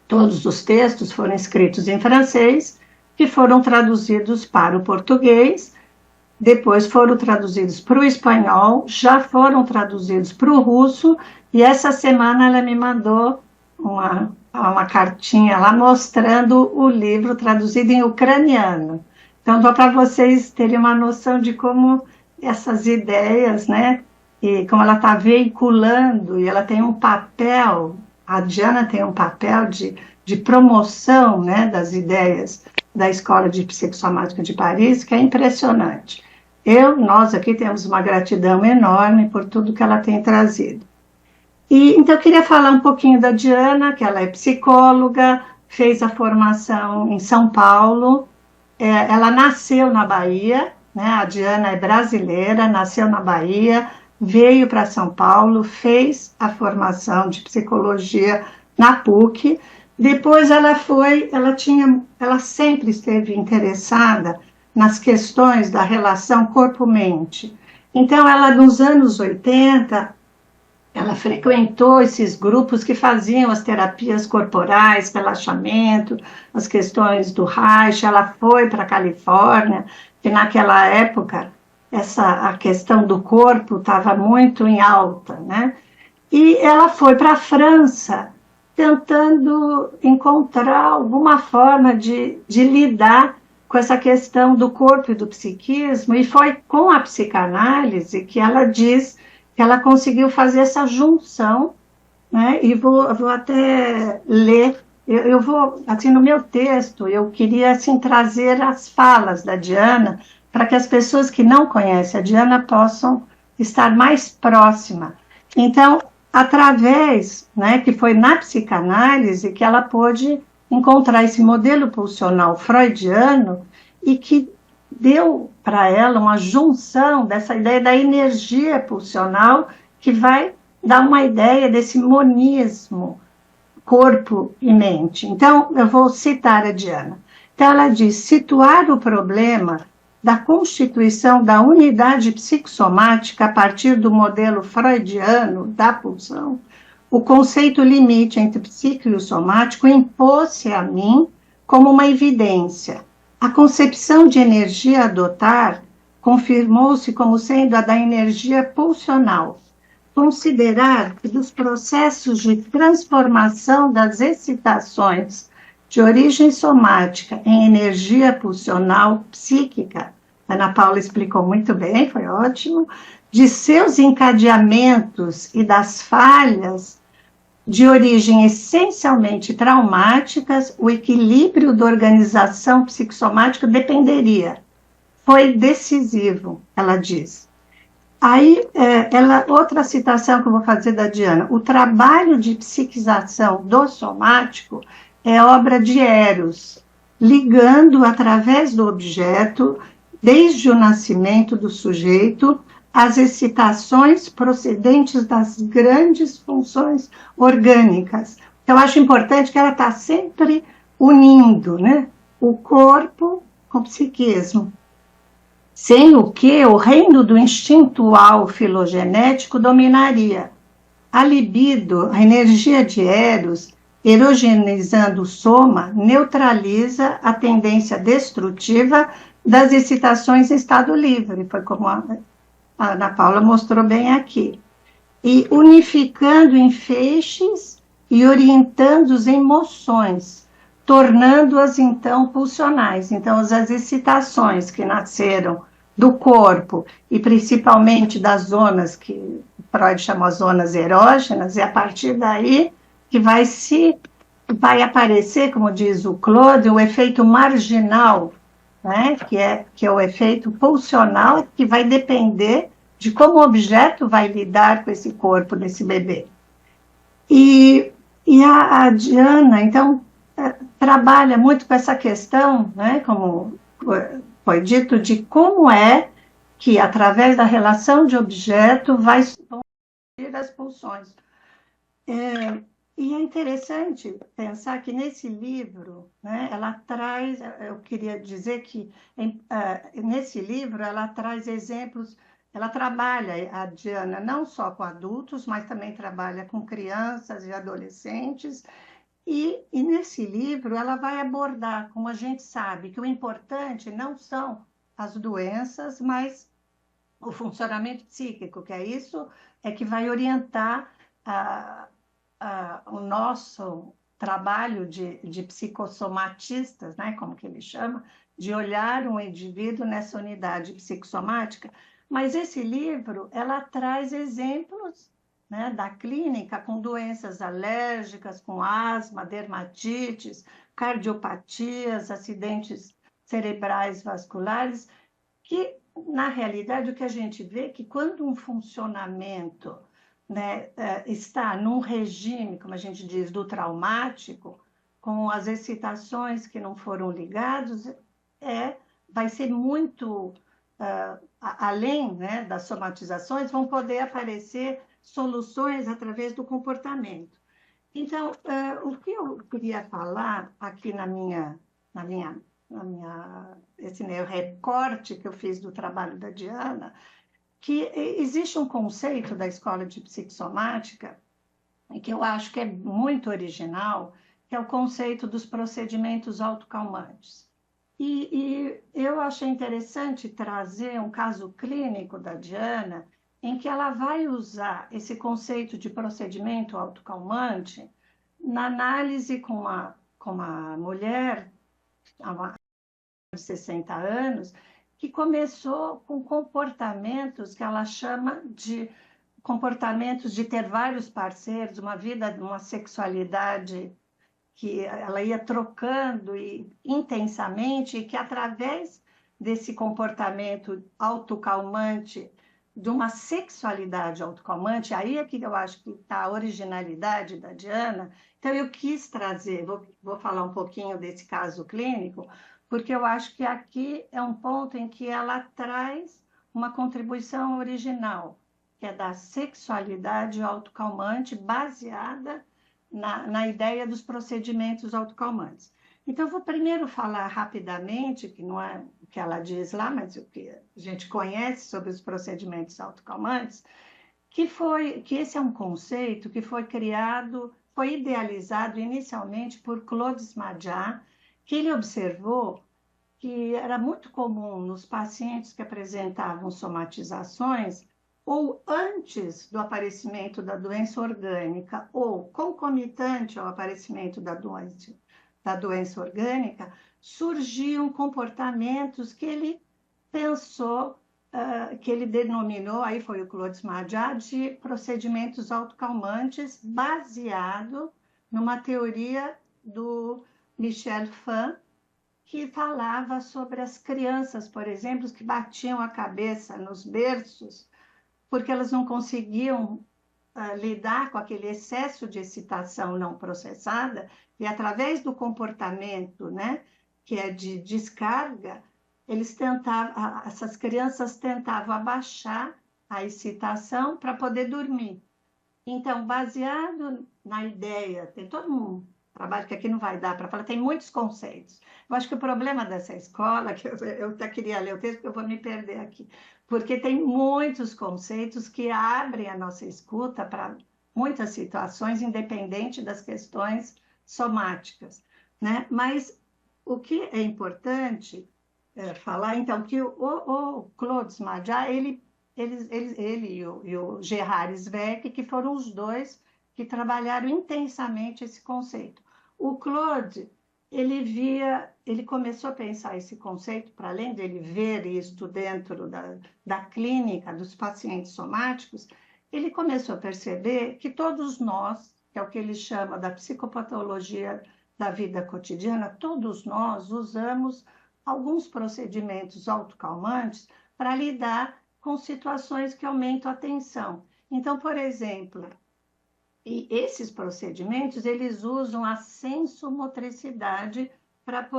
todos os textos foram escritos em francês, que foram traduzidos para o português, depois foram traduzidos para o espanhol, já foram traduzidos para o russo, e essa semana ela me mandou uma cartinha lá mostrando o livro traduzido em ucraniano. Então, só para vocês terem uma noção de como essas ideias, né, e como ela está veiculando, e ela tem um papel, a Diana tem um papel de promoção, né, das ideias da Escola de Psicossomática de Paris, que é impressionante. nós aqui temos uma gratidão enorme por tudo que ela tem trazido. Então, eu queria falar um pouquinho da Diana, que ela é psicóloga, fez a formação em São Paulo, ela nasceu na Bahia, né? A Diana é brasileira, nasceu na Bahia, veio para São Paulo, fez a formação de psicologia na PUC. Depois ela sempre esteve interessada nas questões da relação corpo-mente. Então, ela nos anos 80, ela frequentou esses grupos que faziam as terapias corporais, relaxamento, as questões do Reich. Ela foi para a Califórnia, que naquela época a questão do corpo estava muito em alta, né? E ela foi para a França, tentando encontrar alguma forma de lidar com essa questão do corpo e do psiquismo, e foi com a psicanálise que ela diz que ela conseguiu fazer essa junção, né? E vou até ler, eu vou, assim, no meu texto, eu queria, assim, trazer as falas da Diana, para que as pessoas que não conhecem a Diana possam estar mais próxima. Então, através, né, que foi na psicanálise que ela pôde encontrar esse modelo pulsional freudiano e que deu para ela uma junção dessa ideia da energia pulsional que vai dar uma ideia desse monismo, corpo e mente. Então, eu vou citar a Diana. Então, ela diz: situar o problema da constituição da unidade psicossomática a partir do modelo freudiano da pulsão, o conceito limite entre psíquico e o somático impôs-se a mim como uma evidência. A concepção de energia a adotar confirmou-se como sendo a da energia pulsional. Considerar que dos processos de transformação das excitações de origem somática em energia pulsional psíquica, Ana Paula explicou muito bem, foi ótimo, de seus encadeamentos e das falhas de origem essencialmente traumáticas, o equilíbrio da organização psicossomática dependeria. Foi decisivo, ela diz. Aí, outra citação que eu vou fazer da Diana: o trabalho de psiquização do somático é obra de Eros, ligando através do objeto, desde o nascimento do sujeito, as excitações procedentes das grandes funções orgânicas. Então, eu acho importante que ela está sempre unindo, né, o corpo com o psiquismo. Sem o que o reino do instintual filogenético dominaria. A libido, a energia de Eros, erogenizando o soma, neutraliza a tendência destrutiva das excitações em estado livre, foi como a Ana Paula mostrou bem aqui, e unificando em feixes e orientando as emoções, tornando-as então pulsionais. Então, as excitações que nasceram do corpo e principalmente das zonas que Freud chamou as zonas erógenas, e a partir daí que vai aparecer, como diz o Claude, o efeito marginal, né, que é o efeito pulsional, que vai depender de como o objeto vai lidar com esse corpo desse bebê. E a Diana, então, trabalha muito com essa questão, né, como foi dito, de como é que, através da relação de objeto, vai surgir as pulsões. E é interessante pensar que nesse livro, né, ela traz, eu queria dizer que nesse livro ela traz exemplos, ela trabalha, a Diana, não só com adultos, mas também trabalha com crianças e adolescentes, e nesse livro ela vai abordar, como a gente sabe, que o importante não são as doenças, mas o funcionamento psíquico, que é isso que vai orientar o nosso trabalho de psicossomatistas, né, como que ele chama, de olhar um indivíduo nessa unidade psicossomática. Mas esse livro, ela traz exemplos, né, da clínica com doenças alérgicas, com asma, dermatites, cardiopatias, acidentes cerebrais vasculares, que na realidade, o que a gente vê é que quando um funcionamento, né, está num regime, como a gente diz, do traumático, com as excitações que não foram ligadas, vai ser muito, além, né, das somatizações, vão poder aparecer soluções através do comportamento. Então, o que eu queria falar aqui na minha, esse meu recorte que eu fiz do trabalho da Diana, que existe um conceito da escola de psicossomática, que eu acho que é muito original, que é o conceito dos procedimentos autocalmantes. E eu achei interessante trazer um caso clínico da Diana, em que ela vai usar esse conceito de procedimento autocalmante na análise com uma mulher de 60 anos, que começou com comportamentos que ela chama de comportamentos de ter vários parceiros, uma vida, uma sexualidade que ela ia trocando intensamente, e que através desse comportamento autocalmante, de uma sexualidade autocalmante, aí é que eu acho que está a originalidade da Diana. Então, eu quis trazer, vou falar um pouquinho desse caso clínico, porque eu acho que aqui é um ponto em que ela traz uma contribuição original, que é da sexualidade autocalmante baseada na ideia dos procedimentos autocalmantes. Então, eu vou primeiro falar rapidamente, que não é o que ela diz lá, mas o que a gente conhece sobre os procedimentos autocalmantes, que esse é um conceito que foi criado, foi idealizado inicialmente por Claude Smadja, que ele observou que era muito comum nos pacientes que apresentavam somatizações, ou antes do aparecimento da doença orgânica, ou concomitante ao aparecimento da doença orgânica, surgiam comportamentos que ele pensou, que ele denominou, aí foi o Claude Smadja, de procedimentos autocalmantes, baseado numa teoria do Michel Fan, que falava sobre as crianças, por exemplo, que batiam a cabeça nos berços porque elas não conseguiam lidar com aquele excesso de excitação não processada, e através do comportamento, né, que é de descarga, essas crianças tentavam abaixar a excitação para poder dormir. Então, baseado na ideia, tem todo um trabalho que aqui não vai dar para falar, tem muitos conceitos. Eu acho que o problema dessa escola, que eu até queria ler o texto, porque eu vou me perder aqui, porque tem muitos conceitos que abrem a nossa escuta para muitas situações, independente das questões somáticas, né? Mas o que é importante falar, então, que o Claude Smadja, ele e o Gerard Sveck, que foram os dois que trabalharam intensamente esse conceito. O Claude, ele começou a pensar esse conceito, para além dele ver isso dentro da clínica dos pacientes somáticos, ele começou a perceber que todos nós, que é o que ele chama da psicopatologia da vida cotidiana, todos nós usamos alguns procedimentos autocalmantes para lidar com situações que aumentam a tensão. Então, por exemplo, e esses procedimentos, eles usam a sensomotricidade para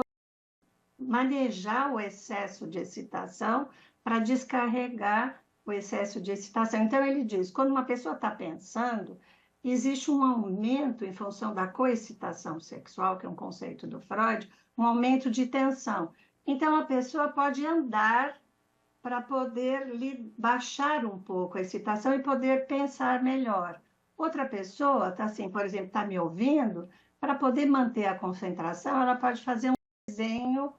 manejar o excesso de excitação, para descarregar o excesso de excitação. Então, ele diz, quando uma pessoa está pensando, existe um aumento em função da coexcitação sexual, que é um conceito do Freud, um aumento de tensão. Então, a pessoa pode andar para poder baixar um pouco a excitação e poder pensar melhor. Outra pessoa está assim, por exemplo, está me ouvindo, para poder manter a concentração, ela pode fazer um desenho,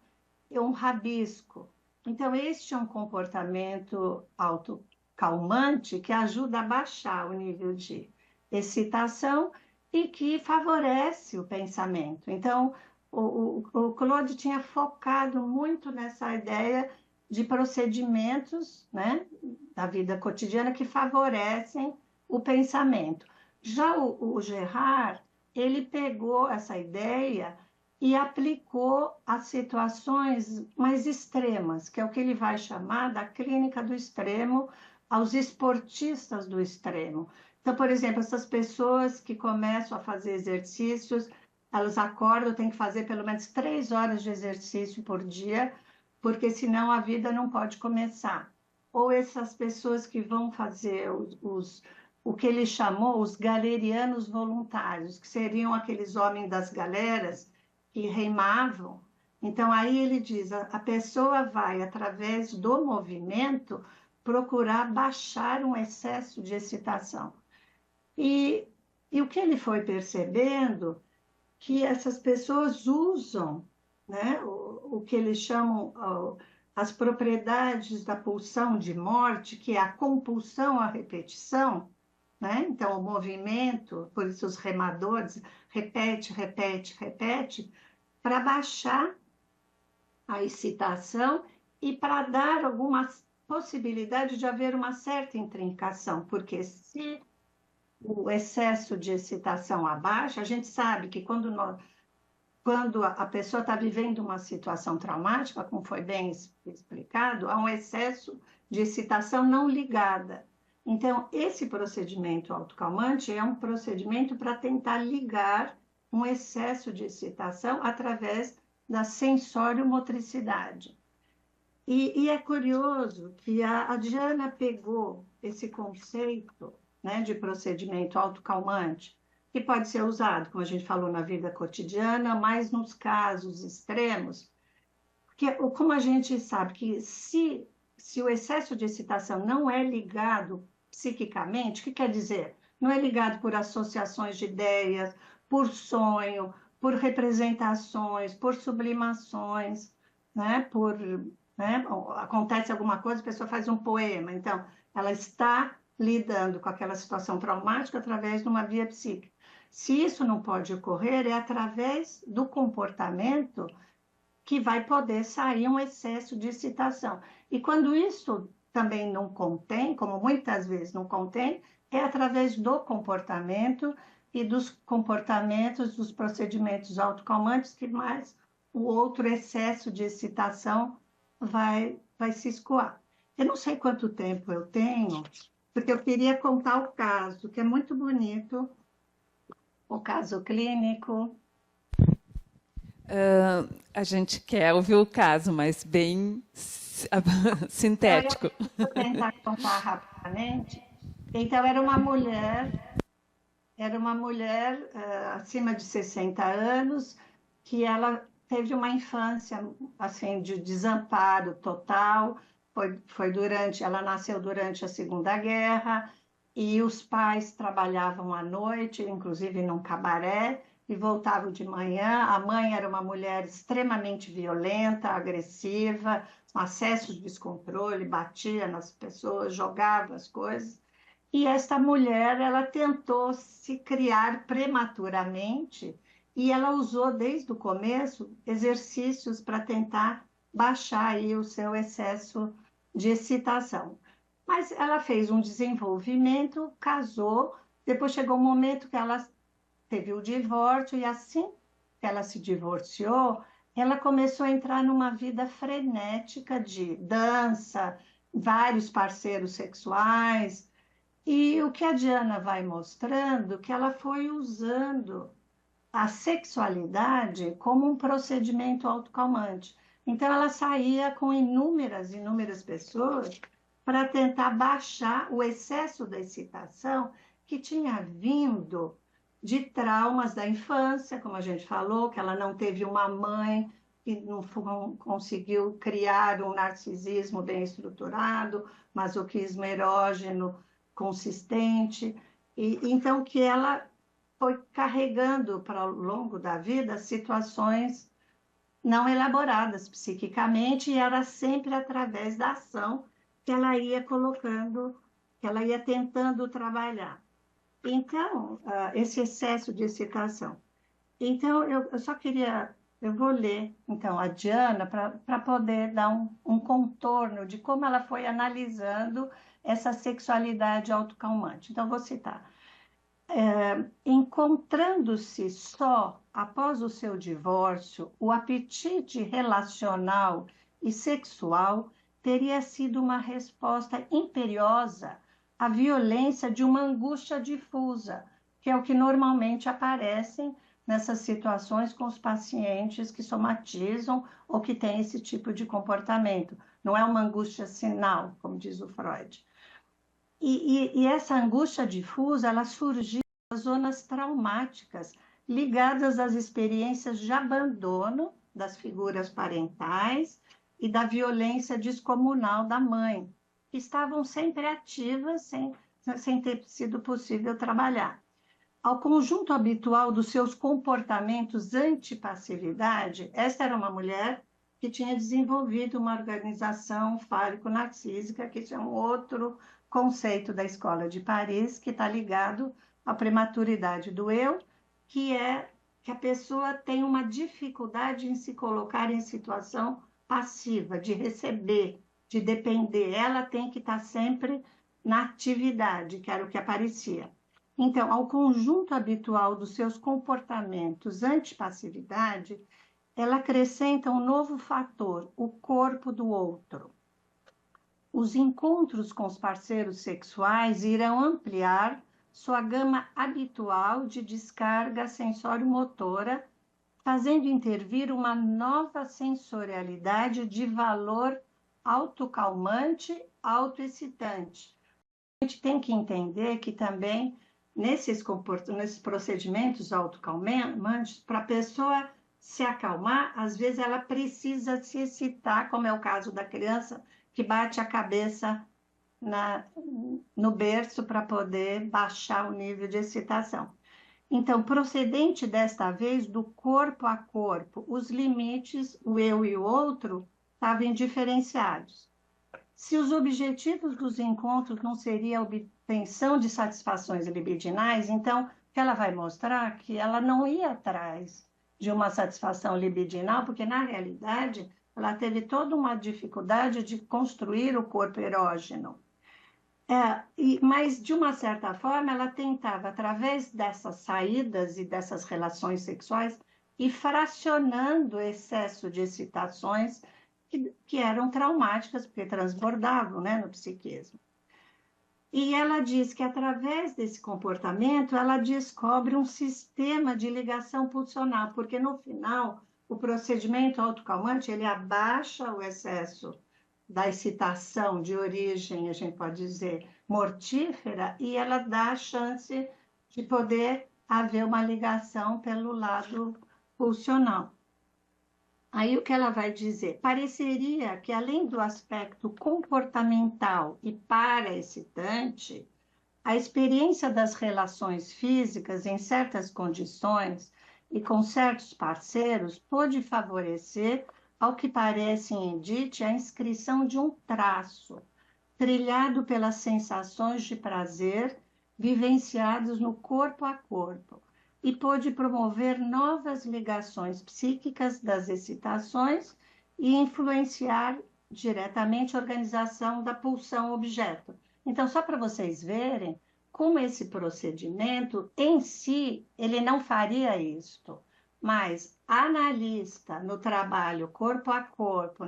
um rabisco. Então, este é um comportamento autocalmante que ajuda a baixar o nível de excitação e que favorece o pensamento. Então, o Claude tinha focado muito nessa ideia de procedimentos, né, da vida cotidiana que favorecem o pensamento. Já o Gerard, ele pegou essa ideia e aplicou a situações mais extremas, que é o que ele vai chamar da clínica do extremo, aos esportistas do extremo. Então, por exemplo, essas pessoas que começam a fazer exercícios, elas acordam, têm que fazer pelo menos 3 horas de exercício por dia, porque senão a vida não pode começar. Ou essas pessoas que vão fazer o que ele chamou os galerianos voluntários, que seriam aqueles homens das galeras que reimavam. Então, aí ele diz: a pessoa vai, através do movimento, procurar baixar um excesso de excitação. E, e o que ele foi percebendo que essas pessoas usam, né, o que eles chamam as propriedades da pulsão de morte, que é a compulsão à repetição, né? Então, o movimento, por isso os remadores, repete, repete, repete, para baixar a excitação e para dar alguma possibilidade de haver uma certa intrincação, porque se o excesso de excitação abaixa, a gente sabe que quando a pessoa está vivendo uma situação traumática, como foi bem explicado, há um excesso de excitação não ligada. Então, esse procedimento autocalmante é um procedimento para tentar ligar um excesso de excitação através da sensório-motricidade. E é curioso que a Diana pegou esse conceito, né, de procedimento autocalmante, que pode ser usado, como a gente falou, na vida cotidiana, mas nos casos extremos, porque como a gente sabe que se o excesso de excitação não é ligado psiquicamente, o que quer dizer? Não é ligado por associações de ideias, por sonho, por representações, por sublimações, né? Né? Acontece alguma coisa, a pessoa faz um poema, então ela está lidando com aquela situação traumática através de uma via psíquica. Se isso não pode ocorrer, é através do comportamento que vai poder sair um excesso de excitação. E quando isso também não contém, como muitas vezes não contém, é através do comportamento e dos comportamentos, dos procedimentos autocalmantes que mais o outro excesso de excitação vai se escoar. Eu não sei quanto tempo eu tenho, porque eu queria contar o caso, que é muito bonito, o caso clínico. A gente quer ouvir o caso, mas bem sintético. Eu vou tentar contar rapidamente. Então, era uma mulher acima de 60 anos, que ela teve uma infância assim de desamparo total. Ela nasceu durante a Segunda Guerra e os pais trabalhavam à noite, inclusive num cabaré, e voltavam de manhã. A mãe era uma mulher extremamente violenta, agressiva, um acesso de descontrole, batia nas pessoas, jogava as coisas. E esta mulher, ela tentou se criar prematuramente e ela usou desde o começo exercícios para tentar baixar aí o seu excesso de excitação. Mas ela fez um desenvolvimento, casou, depois chegou um momento que ela teve o divórcio e assim que ela se divorciou, ela começou a entrar numa vida frenética de dança, vários parceiros sexuais, e o que a Diana vai mostrando, que ela foi usando a sexualidade como um procedimento autocalmante. Então, ela saía com inúmeras pessoas para tentar baixar o excesso da excitação que tinha vindo de traumas da infância, como a gente falou, que ela não teve uma mãe que não conseguiu criar um narcisismo bem estruturado, masoquismo erógeno consistente, e então que ela foi carregando para o longo da vida situações não elaboradas psiquicamente, e era sempre através da ação que ela ia colocando, que ela ia tentando trabalhar. Então, esse excesso de excitação. Então, eu só queria, eu vou ler, então, a Diana, para poder dar um contorno de como ela foi analisando essa sexualidade autocalmante. Então, vou citar. encontrando-se só após o seu divórcio, o apetite relacional e sexual teria sido uma resposta imperiosa à violência de uma angústia difusa, que é o que normalmente aparecem nessas situações com os pacientes que somatizam ou que têm esse tipo de comportamento. Não é uma angústia sinal, como diz o Freud. E essa angústia difusa, ela surgiu das zonas traumáticas ligadas às experiências de abandono das figuras parentais e da violência descomunal da mãe, que estavam sempre ativas, sem ter sido possível trabalhar. Ao conjunto habitual dos seus comportamentos antipassividade, esta era uma mulher que tinha desenvolvido uma organização fálico-narcísica, que é um outro conceito da Escola de Paris, que está ligado à prematuridade do eu, que é que a pessoa tem uma dificuldade em se colocar em situação passiva, de receber, de depender. Ela tem que estar sempre na atividade, que era o que aparecia. Então, ao conjunto habitual dos seus comportamentos antipassividade, ela acrescenta um novo fator, o corpo do outro. Os encontros com os parceiros sexuais irão ampliar sua gama habitual de descarga sensório-motora, fazendo intervir uma nova sensorialidade de valor autocalmante, autoexcitante. A gente tem que entender que também nesses procedimentos autocalmantes, para a pessoa se acalmar, às vezes ela precisa se excitar, como é o caso da criança que bate a cabeça no berço para poder baixar o nível de excitação. Então, procedente desta vez do corpo a corpo, os limites, o eu e o outro, estavam indiferenciados. Se os objetivos dos encontros não seriam a obtenção de satisfações libidinais, então o que ela vai mostrar que ela não ia atrás de uma satisfação libidinal, porque na realidade ela teve toda uma dificuldade de construir o corpo erógeno. Mas, de uma certa forma, ela tentava, através dessas saídas e dessas relações sexuais, ir fracionando o excesso de excitações que eram traumáticas, porque transbordavam, né, no psiquismo. E ela diz que, através desse comportamento, ela descobre um sistema de ligação pulsional, porque, no final, o procedimento autocalmante, ele abaixa o excesso da excitação de origem, a gente pode dizer, mortífera, e ela dá a chance de poder haver uma ligação pelo lado pulsional. Aí o que ela vai dizer? Pareceria que, além do aspecto comportamental e paraexcitante, a experiência das relações físicas em certas condições e com certos parceiros pode favorecer, ao que parece em Edith, a inscrição de um traço, trilhado pelas sensações de prazer vivenciadas no corpo a corpo, e pôde promover novas ligações psíquicas das excitações e influenciar diretamente a organização da pulsão-objeto. Então, só para vocês verem como esse procedimento, em si, ele não faria isto, mas a analista no trabalho corpo a corpo,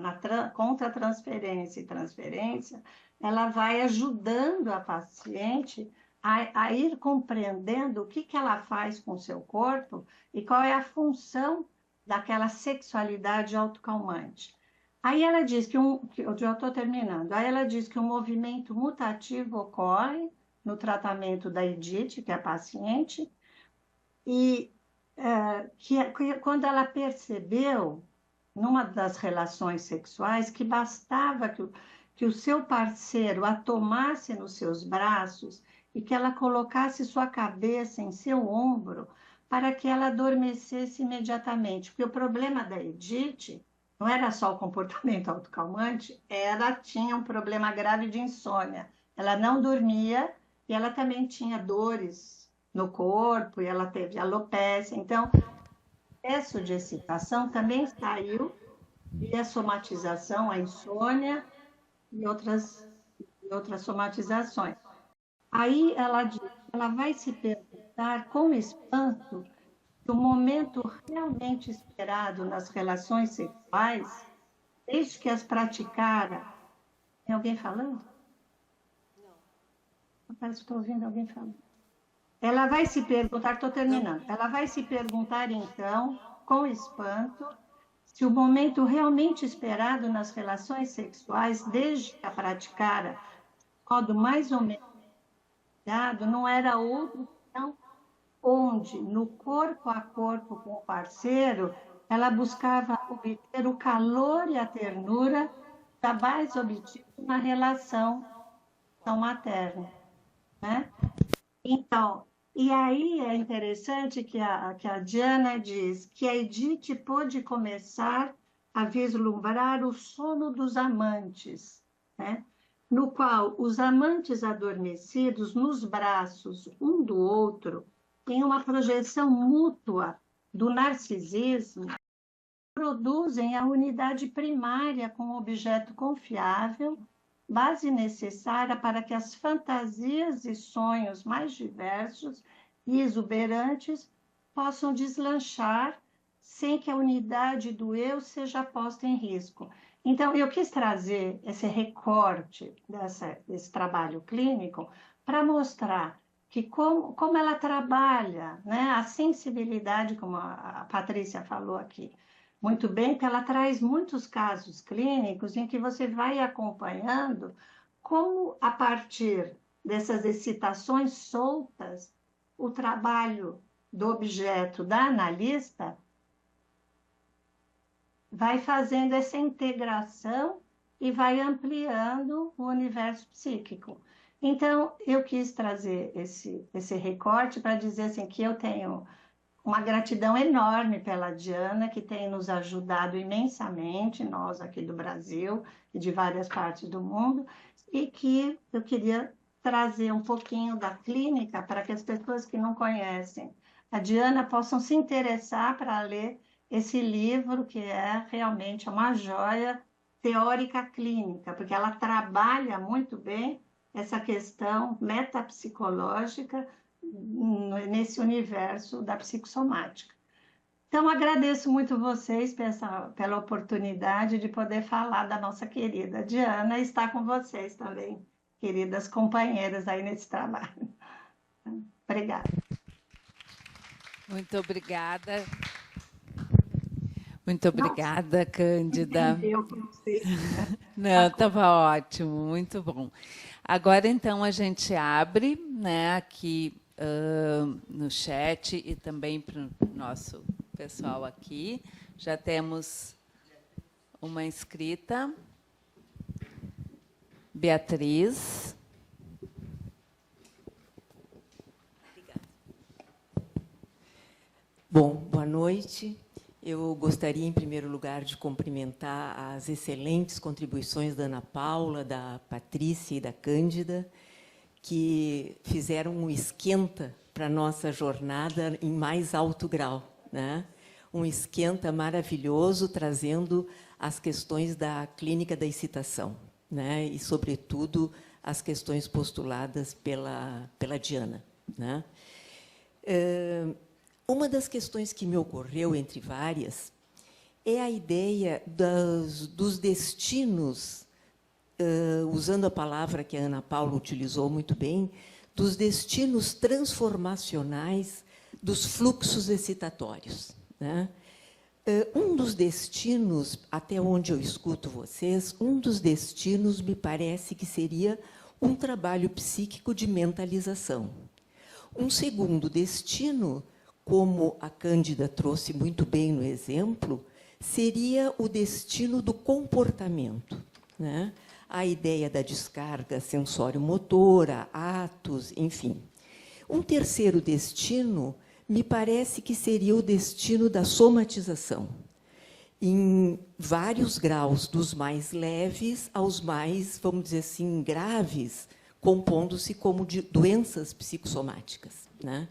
contra-transferência e transferência, ela vai ajudando a paciente a ir compreendendo o que ela faz com o seu corpo e qual é a função daquela sexualidade autocalmante. Aí ela diz eu já estou terminando, aí ela diz que um movimento mutativo ocorre no tratamento da Edith, que é a paciente, e que quando ela percebeu, numa das relações sexuais, que bastava que o seu parceiro a tomasse nos seus braços e que ela colocasse sua cabeça em seu ombro para que ela adormecesse imediatamente. Porque o problema da Edith não era só o comportamento autocalmante, ela tinha um problema grave de insônia. Ela não dormia e ela também tinha dores no corpo, e ela teve alopecia. Então, o excesso de excitação também saiu, e a somatização, a insônia e outras somatizações. Aí ela vai se perguntar perguntar com espanto que o momento realmente esperado nas relações sexuais, desde que as praticara. Tem alguém falando? Não. Parece que estou ouvindo alguém falando. Ela vai se perguntar, estou terminando, ela vai se perguntar, então, com espanto, se o momento realmente esperado nas relações sexuais, desde que a praticara, de modo mais ou menos dado, não era outro senão onde, no corpo a corpo com o parceiro, ela buscava obter o calor e a ternura jamais obtido na relação materna, né? Então, e aí é interessante que a Diana diz que a Edith pôde começar a vislumbrar o sono dos amantes, né? No qual os amantes adormecidos nos braços um do outro têm uma projeção mútua do narcisismo, produzem a unidade primária com o objeto confiável, base necessária para que as fantasias e sonhos mais diversos e exuberantes possam deslanchar sem que a unidade do eu seja posta em risco. Então, eu quis trazer esse recorte desse trabalho clínico para mostrar que como ela trabalha, né, a sensibilidade, como a Patrícia falou aqui, muito bem, que ela traz muitos casos clínicos em que você vai acompanhando como, a partir dessas excitações soltas, o trabalho do objeto da analista vai fazendo essa integração e vai ampliando o universo psíquico. Então, eu quis trazer esse recorte para dizer assim, que eu tenho uma gratidão enorme pela Diana, que tem nos ajudado imensamente, nós aqui do Brasil e de várias partes do mundo, e que eu queria trazer um pouquinho da clínica para que as pessoas que não conhecem a Diana possam se interessar para ler esse livro, que é realmente uma joia teórica clínica, porque ela trabalha muito bem essa questão metapsicológica nesse universo da psicossomática. Então, agradeço muito vocês pela oportunidade de poder falar da nossa querida Diana e estar com vocês também, queridas companheiras aí nesse trabalho. Obrigada. Muito obrigada. Muito obrigada, Cândida. Eu consigo. Não, estava ótimo, muito bom. Agora, então, a gente abre, né, aqui no chat e também para o nosso pessoal aqui. Já temos uma inscrita, Beatriz. Bom, boa noite. Eu gostaria, em primeiro lugar, de cumprimentar as excelentes contribuições da Ana Paula, da Patrícia e da Cândida, que fizeram um esquenta para a nossa jornada em mais alto grau, né? Um esquenta maravilhoso, trazendo as questões da clínica da excitação, né? E, sobretudo, as questões postuladas pela Diana, né? Uma das questões que me ocorreu, entre várias, é a ideia dos destinos, usando a palavra que a Ana Paula utilizou muito bem, dos destinos transformacionais dos fluxos excitatórios, né? Um dos destinos, até onde eu escuto vocês, um dos destinos me parece que seria um trabalho psíquico de mentalização. Um segundo destino, como a Cândida trouxe muito bem no exemplo, seria o destino do comportamento, né? A ideia da descarga sensório-motora, atos, enfim. Um terceiro destino me parece que seria o destino da somatização, em vários graus, dos mais leves aos mais, vamos dizer assim, graves, compondo-se como de doenças psicossomáticas, né?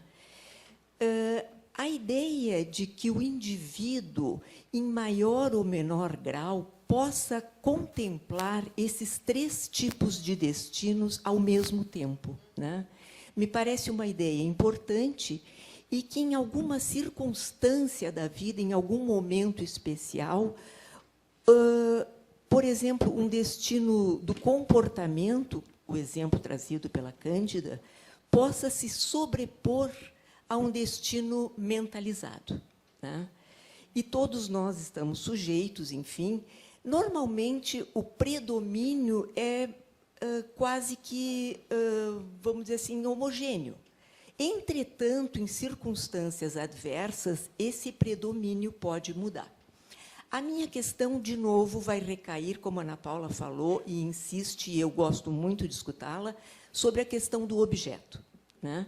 A ideia de que o indivíduo, em maior ou menor grau, possa contemplar esses três tipos de destinos ao mesmo tempo, né? Me parece uma ideia importante e que, em alguma circunstância da vida, em algum momento especial, por exemplo, um destino do comportamento, o exemplo trazido pela Cândida, possa se sobrepor a um destino mentalizado, né? E todos nós estamos sujeitos, enfim. Normalmente, o predomínio é quase que, vamos dizer assim, homogêneo. Entretanto, em circunstâncias adversas, esse predomínio pode mudar. A minha questão, de novo, vai recair, como a Ana Paula falou, e insiste, e eu gosto muito de escutá-la, sobre a questão do objeto, né?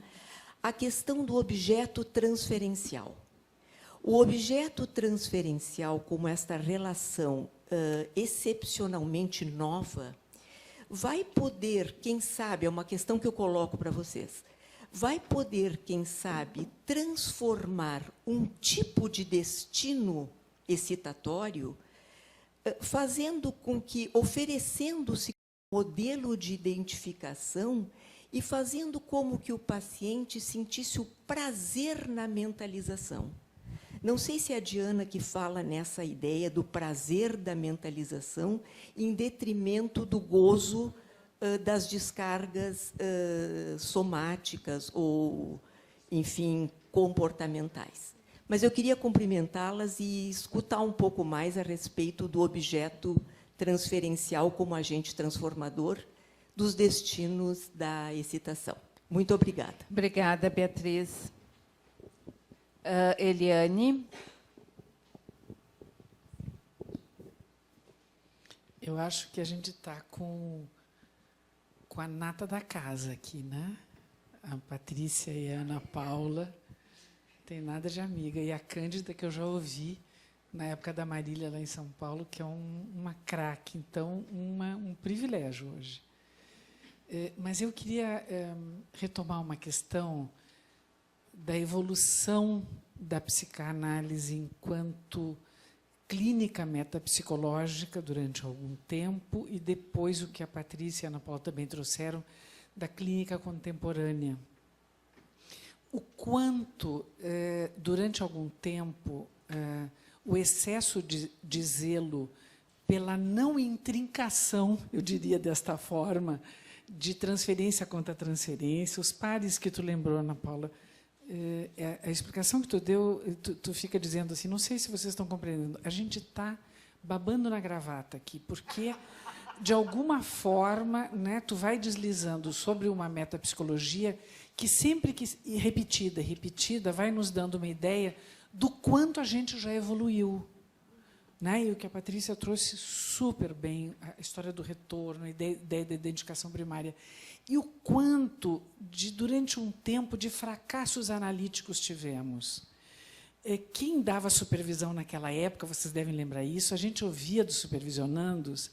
A questão do objeto transferencial. O objeto transferencial, como esta relação excepcionalmente nova, vai poder, quem sabe, é uma questão que eu coloco para vocês, vai poder, quem sabe, transformar um tipo de destino excitatório, fazendo com que, oferecendo-se um modelo de identificação e fazendo como que o paciente sentisse o prazer na mentalização. Não sei se é a Diana que fala nessa ideia do prazer da mentalização em detrimento do gozo das descargas somáticas ou, enfim, comportamentais. Mas eu queria cumprimentá-las e escutar um pouco mais a respeito do objeto transferencial como agente transformador dos destinos da excitação. Muito obrigada. Obrigada, Beatriz. Eliane. Eu acho que a gente está com a nata da casa aqui, né? A Patrícia e a Ana Paula. Tem nada de amiga. E a Cândida, que eu já ouvi na época da Marília, lá em São Paulo, que é uma craque. Então, um privilégio hoje. Mas eu queria retomar uma questão da evolução da psicanálise enquanto clínica metapsicológica durante algum tempo e depois o que a Patrícia e a Ana Paula também trouxeram da clínica contemporânea. O quanto, durante algum tempo, o excesso de zelo pela não intrincação, eu diria desta forma, de transferência contra transferência, os pares que tu lembrou, Ana Paula, a explicação que tu deu, tu fica dizendo assim, não sei se vocês estão compreendendo, a gente está babando na gravata aqui, porque, de alguma forma, né, tu vai deslizando sobre uma metapsicologia que sempre que repetida, vai nos dando uma ideia do quanto a gente já evoluiu. Né? E o que a Patrícia trouxe super bem, a história do retorno, a ideia da identificação primária. E o quanto, durante um tempo, de fracassos analíticos tivemos. Quem dava supervisão naquela época, vocês devem lembrar isso, a gente ouvia dos supervisionandos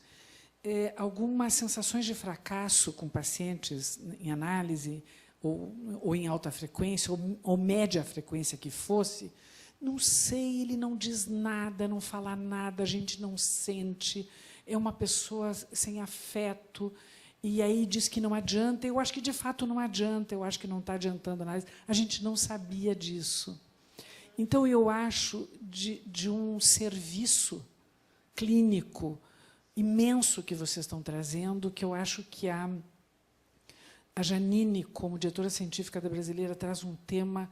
algumas sensações de fracasso com pacientes em análise, ou em alta frequência, ou média frequência que fosse. Não sei, ele não diz nada, não fala nada, a gente não sente, é uma pessoa sem afeto, e aí diz que não adianta. Eu acho que, de fato, não adianta, eu acho que não está adiantando nada. A gente não sabia disso. Então, eu acho de um serviço clínico imenso que vocês estão trazendo, que eu acho que a Janine, como diretora científica da Brasileira, traz um tema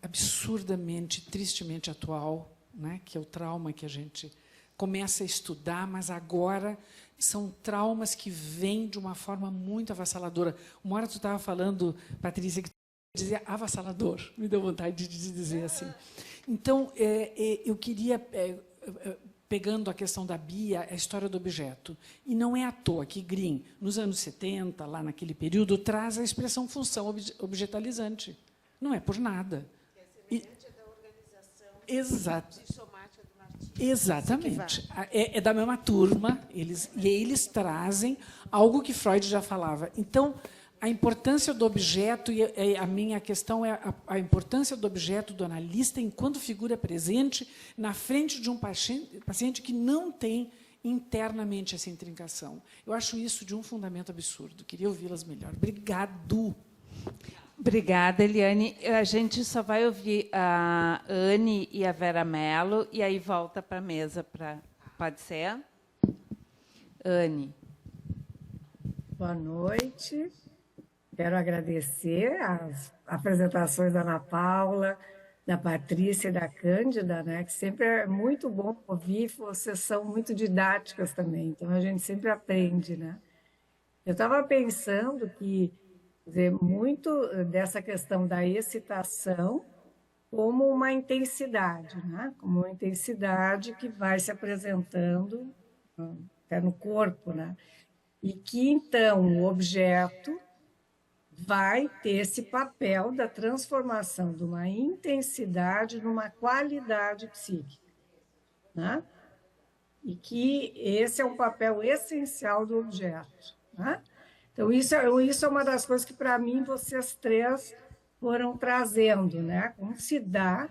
absurdamente, tristemente atual, né, que é o trauma que a gente começa a estudar, mas agora são traumas que vêm de uma forma muito avassaladora. Uma hora tu estava falando, Patrícia, que tu dizia avassalador, me deu vontade de dizer assim. Então, eu queria, pegando a questão da Bia, a história do objeto, e não é à toa que Green, nos anos 70, lá naquele período, traz a expressão função objetalizante. Não é por nada. Que é semelhante da organização psicossomática do Martins. Exatamente. É da mesma turma, eles trazem algo que Freud já falava. Então, a importância do objeto, e a minha questão é a importância do objeto do analista enquanto figura presente na frente de um paciente que não tem internamente essa intrincação. Eu acho isso de um fundamento absurdo. Queria ouvi-las melhor. Obrigado. Obrigada, Eliane. A gente só vai ouvir a Anne e a Vera Mello e aí volta para a mesa. Pode ser? Anne. Boa noite. Quero agradecer as apresentações da Ana Paula, da Patrícia e da Cândida, né, que sempre é muito bom ouvir, vocês são muito didáticas também, então a gente sempre aprende, né? Eu estava pensando que, quer dizer, muito dessa questão da excitação como uma intensidade, né? Como uma intensidade que vai se apresentando até no corpo, né? E que, então, o objeto vai ter esse papel da transformação de uma intensidade numa qualidade psíquica, né? E que esse é um papel essencial do objeto, né? Então, isso é uma das coisas que, para mim, vocês três foram trazendo, né? Como se dá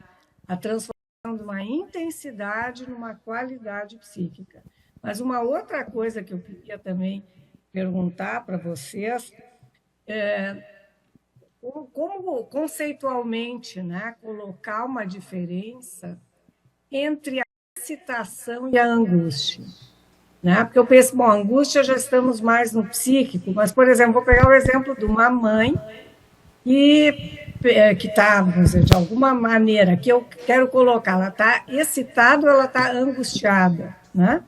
a transformação de uma intensidade numa qualidade psíquica. Mas uma outra coisa que eu queria também perguntar para vocês como conceitualmente, né, colocar uma diferença entre a excitação e a angústia, né? Porque eu penso, bom, a angústia já estamos mais no psíquico, mas, por exemplo, vou pegar o exemplo de uma mãe que está, de alguma maneira, que eu quero colocar, ela está excitada ou ela está angustiada, né?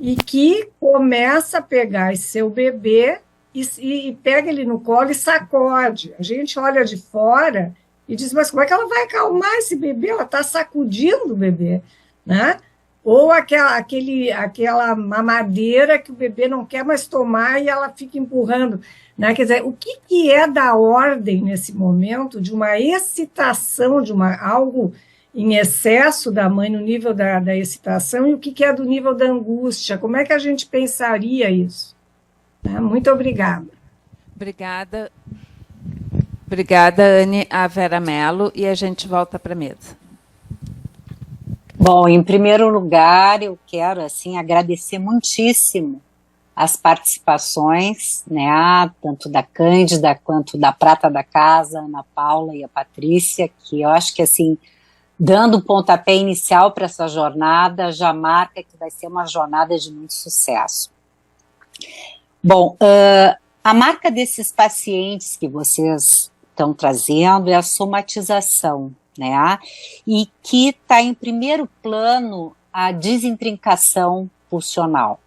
E que começa a pegar esse seu bebê e pega ele no colo e sacode. A gente olha de fora e diz, mas como é que ela vai acalmar esse bebê? Ela está sacudindo o bebê, né? Ou aquela mamadeira que o bebê não quer mais tomar e ela fica empurrando, né? Quer dizer, o que é da ordem nesse momento de uma excitação, de algo em excesso da mãe no nível da excitação e o que é do nível da angústia? Como é que a gente pensaria isso? Muito obrigada. Obrigada. Obrigada, Anne, a Vera Mello, e a gente volta para a mesa. Bom, em primeiro lugar, eu quero agradecer muitíssimo as participações, né, tanto da Cândida quanto da Prata da Casa, Ana Paula e a Patrícia, que eu acho que dando o pontapé inicial para essa jornada, já marca que vai ser uma jornada de muito sucesso. Bom, a marca desses pacientes que vocês estão trazendo é a somatização, né? E que está em primeiro plano a desintrincação pulsional.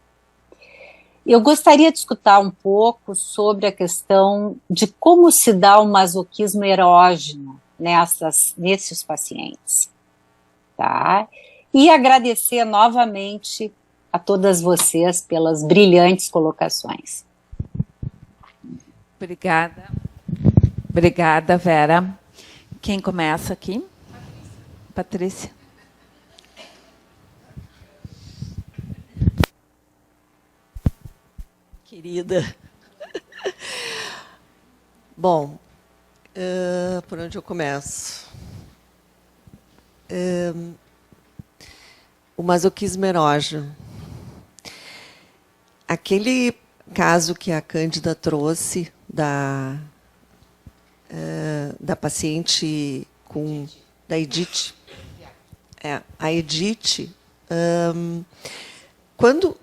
Eu gostaria de escutar um pouco sobre a questão de como se dá o masoquismo erógeno nesses pacientes, tá? E agradecer novamente a todas vocês pelas brilhantes colocações. Obrigada. Obrigada, Vera. Quem começa aqui? Patrícia. Querida. Bom, por onde eu começo? O masoquismo erógeno. Aquele caso que a Cândida trouxe da paciente da Edith. A Edith, quando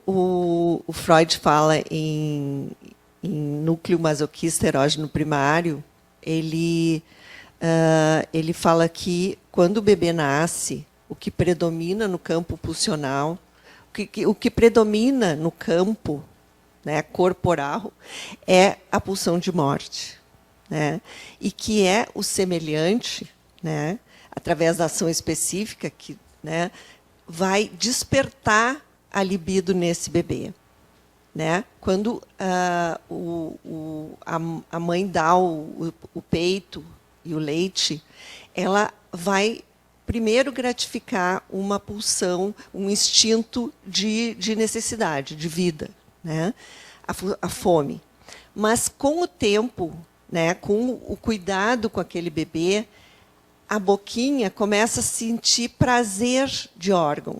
o Freud fala em núcleo masoquista erógeno primário, ele fala que quando o bebê nasce, o que predomina no campo pulsional, o que predomina no campo, né, corporal é a pulsão de morte, né, e que é o semelhante, né, através da ação específica que, né, vai despertar a libido nesse bebê, né? Quando a mãe dá o peito e o leite, ela vai primeiro gratificar uma pulsão, um instinto de necessidade, de vida, né? A fome. Mas, com o tempo, né, com o cuidado com aquele bebê, a boquinha começa a sentir prazer de órgão,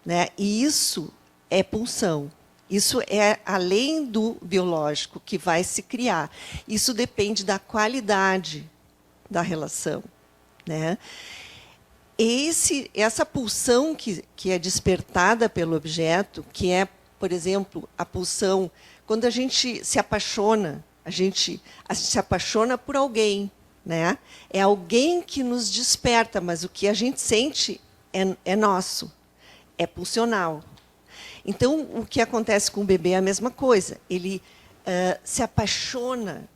né? E isso é pulsão. Isso é além do biológico que vai se criar. Isso depende da qualidade da relação, né? Essa pulsão que é despertada pelo objeto, que é, por exemplo, a pulsão quando a gente se apaixona, a gente se apaixona por alguém, né? É alguém que nos desperta, mas o que a gente sente é nosso, é pulsional. Então, o que acontece com o bebê é a mesma coisa. Ele se apaixona,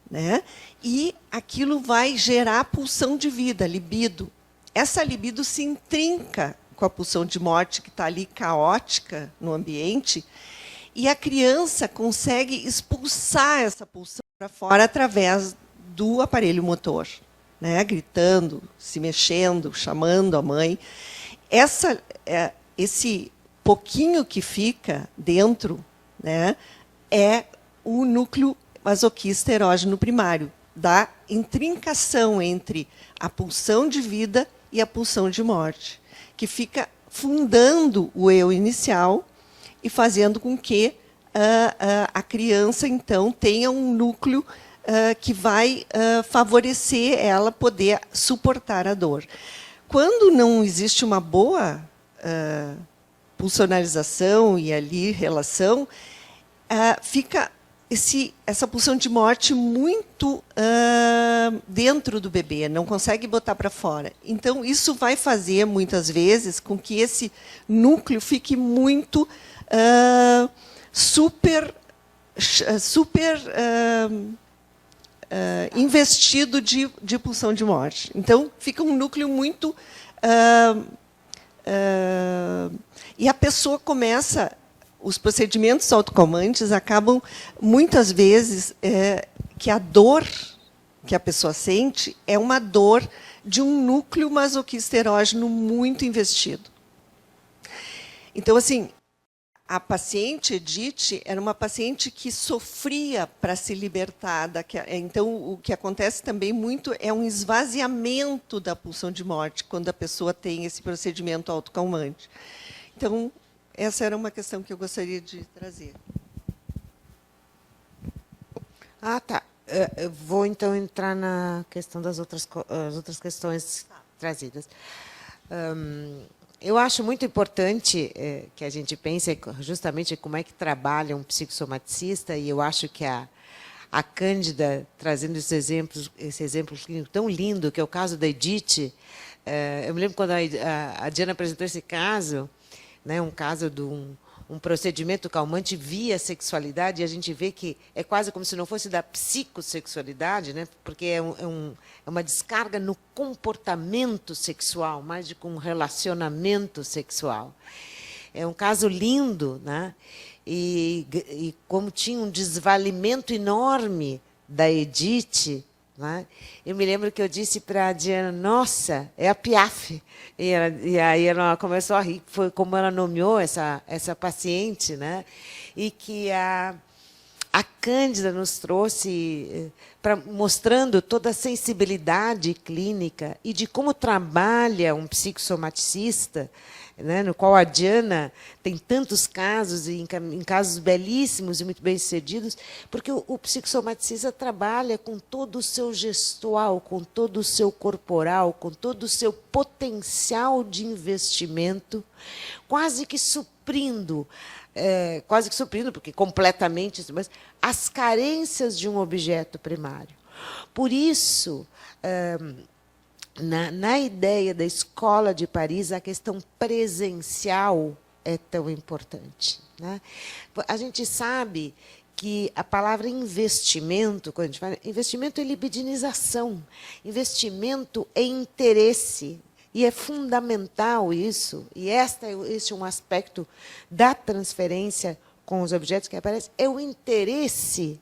né? E aquilo vai gerar pulsão de vida, libido. Essa libido se intrinca com a pulsão de morte que está ali caótica no ambiente, e a criança consegue expulsar essa pulsão para fora através do aparelho motor, né? Gritando, se mexendo, chamando a mãe. Esse pouquinho que fica dentro, né, é o núcleo masoquista erógeno primário, da intrincação entre a pulsão de vida e a pulsão de morte, que fica fundando o eu inicial e fazendo com que a criança, então, tenha um núcleo que vai favorecer ela poder suportar a dor. Quando não existe uma boa pulsionalização e ali relação, fica essa pulsão de morte muito dentro do bebê, não consegue botar para fora. Então, isso vai fazer, muitas vezes, com que esse núcleo fique muito super investido de pulsão de morte. Então, fica um núcleo muito... e a pessoa começa... Os procedimentos autocalmantes acabam, muitas vezes, que a dor que a pessoa sente é uma dor de um núcleo masoquista erógeno muito investido. Então, assim, a paciente Edith era uma paciente que sofria para se libertar. Então, o que acontece também muito é um esvaziamento da pulsão de morte quando a pessoa tem esse procedimento autocalmante. Então, essa era uma questão que eu gostaria de trazer. Tá. Eu vou, então, entrar na questão das outras questões trazidas. Eu acho muito importante que a gente pense justamente como é que trabalha um psicossomaticista, e eu acho que a Cândida, trazendo esse exemplo tão lindo, que é o caso da Edith. Eu me lembro quando a Diana apresentou esse caso, né, um caso de um procedimento calmante via sexualidade, e a gente vê que é quase como se não fosse da psicossexualidade, né, porque é uma descarga no comportamento sexual, mais de com um relacionamento sexual. É um caso lindo, né, e como tinha um desvalimento enorme da Edith, né? Eu me lembro que eu disse para a Diana, nossa, é a Piaf. E aí ela começou a rir, foi como ela nomeou essa paciente, né? E que a Cândida nos trouxe, mostrando toda a sensibilidade clínica e de como trabalha um psicossomaticista, né, no qual a Diana tem tantos casos, e em casos belíssimos e muito bem-sucedidos, porque o psicossomaticista trabalha com todo o seu gestual, com todo o seu corporal, com todo o seu potencial de investimento, quase que suprindo, porque completamente, mas as carências de um objeto primário. Por isso, na ideia da Escola de Paris, a questão presencial é tão importante, né? A gente sabe que a palavra investimento, quando a gente fala, investimento é libidinização, investimento é interesse, e é fundamental isso, e este é um aspecto da transferência com os objetos que aparecem, é o interesse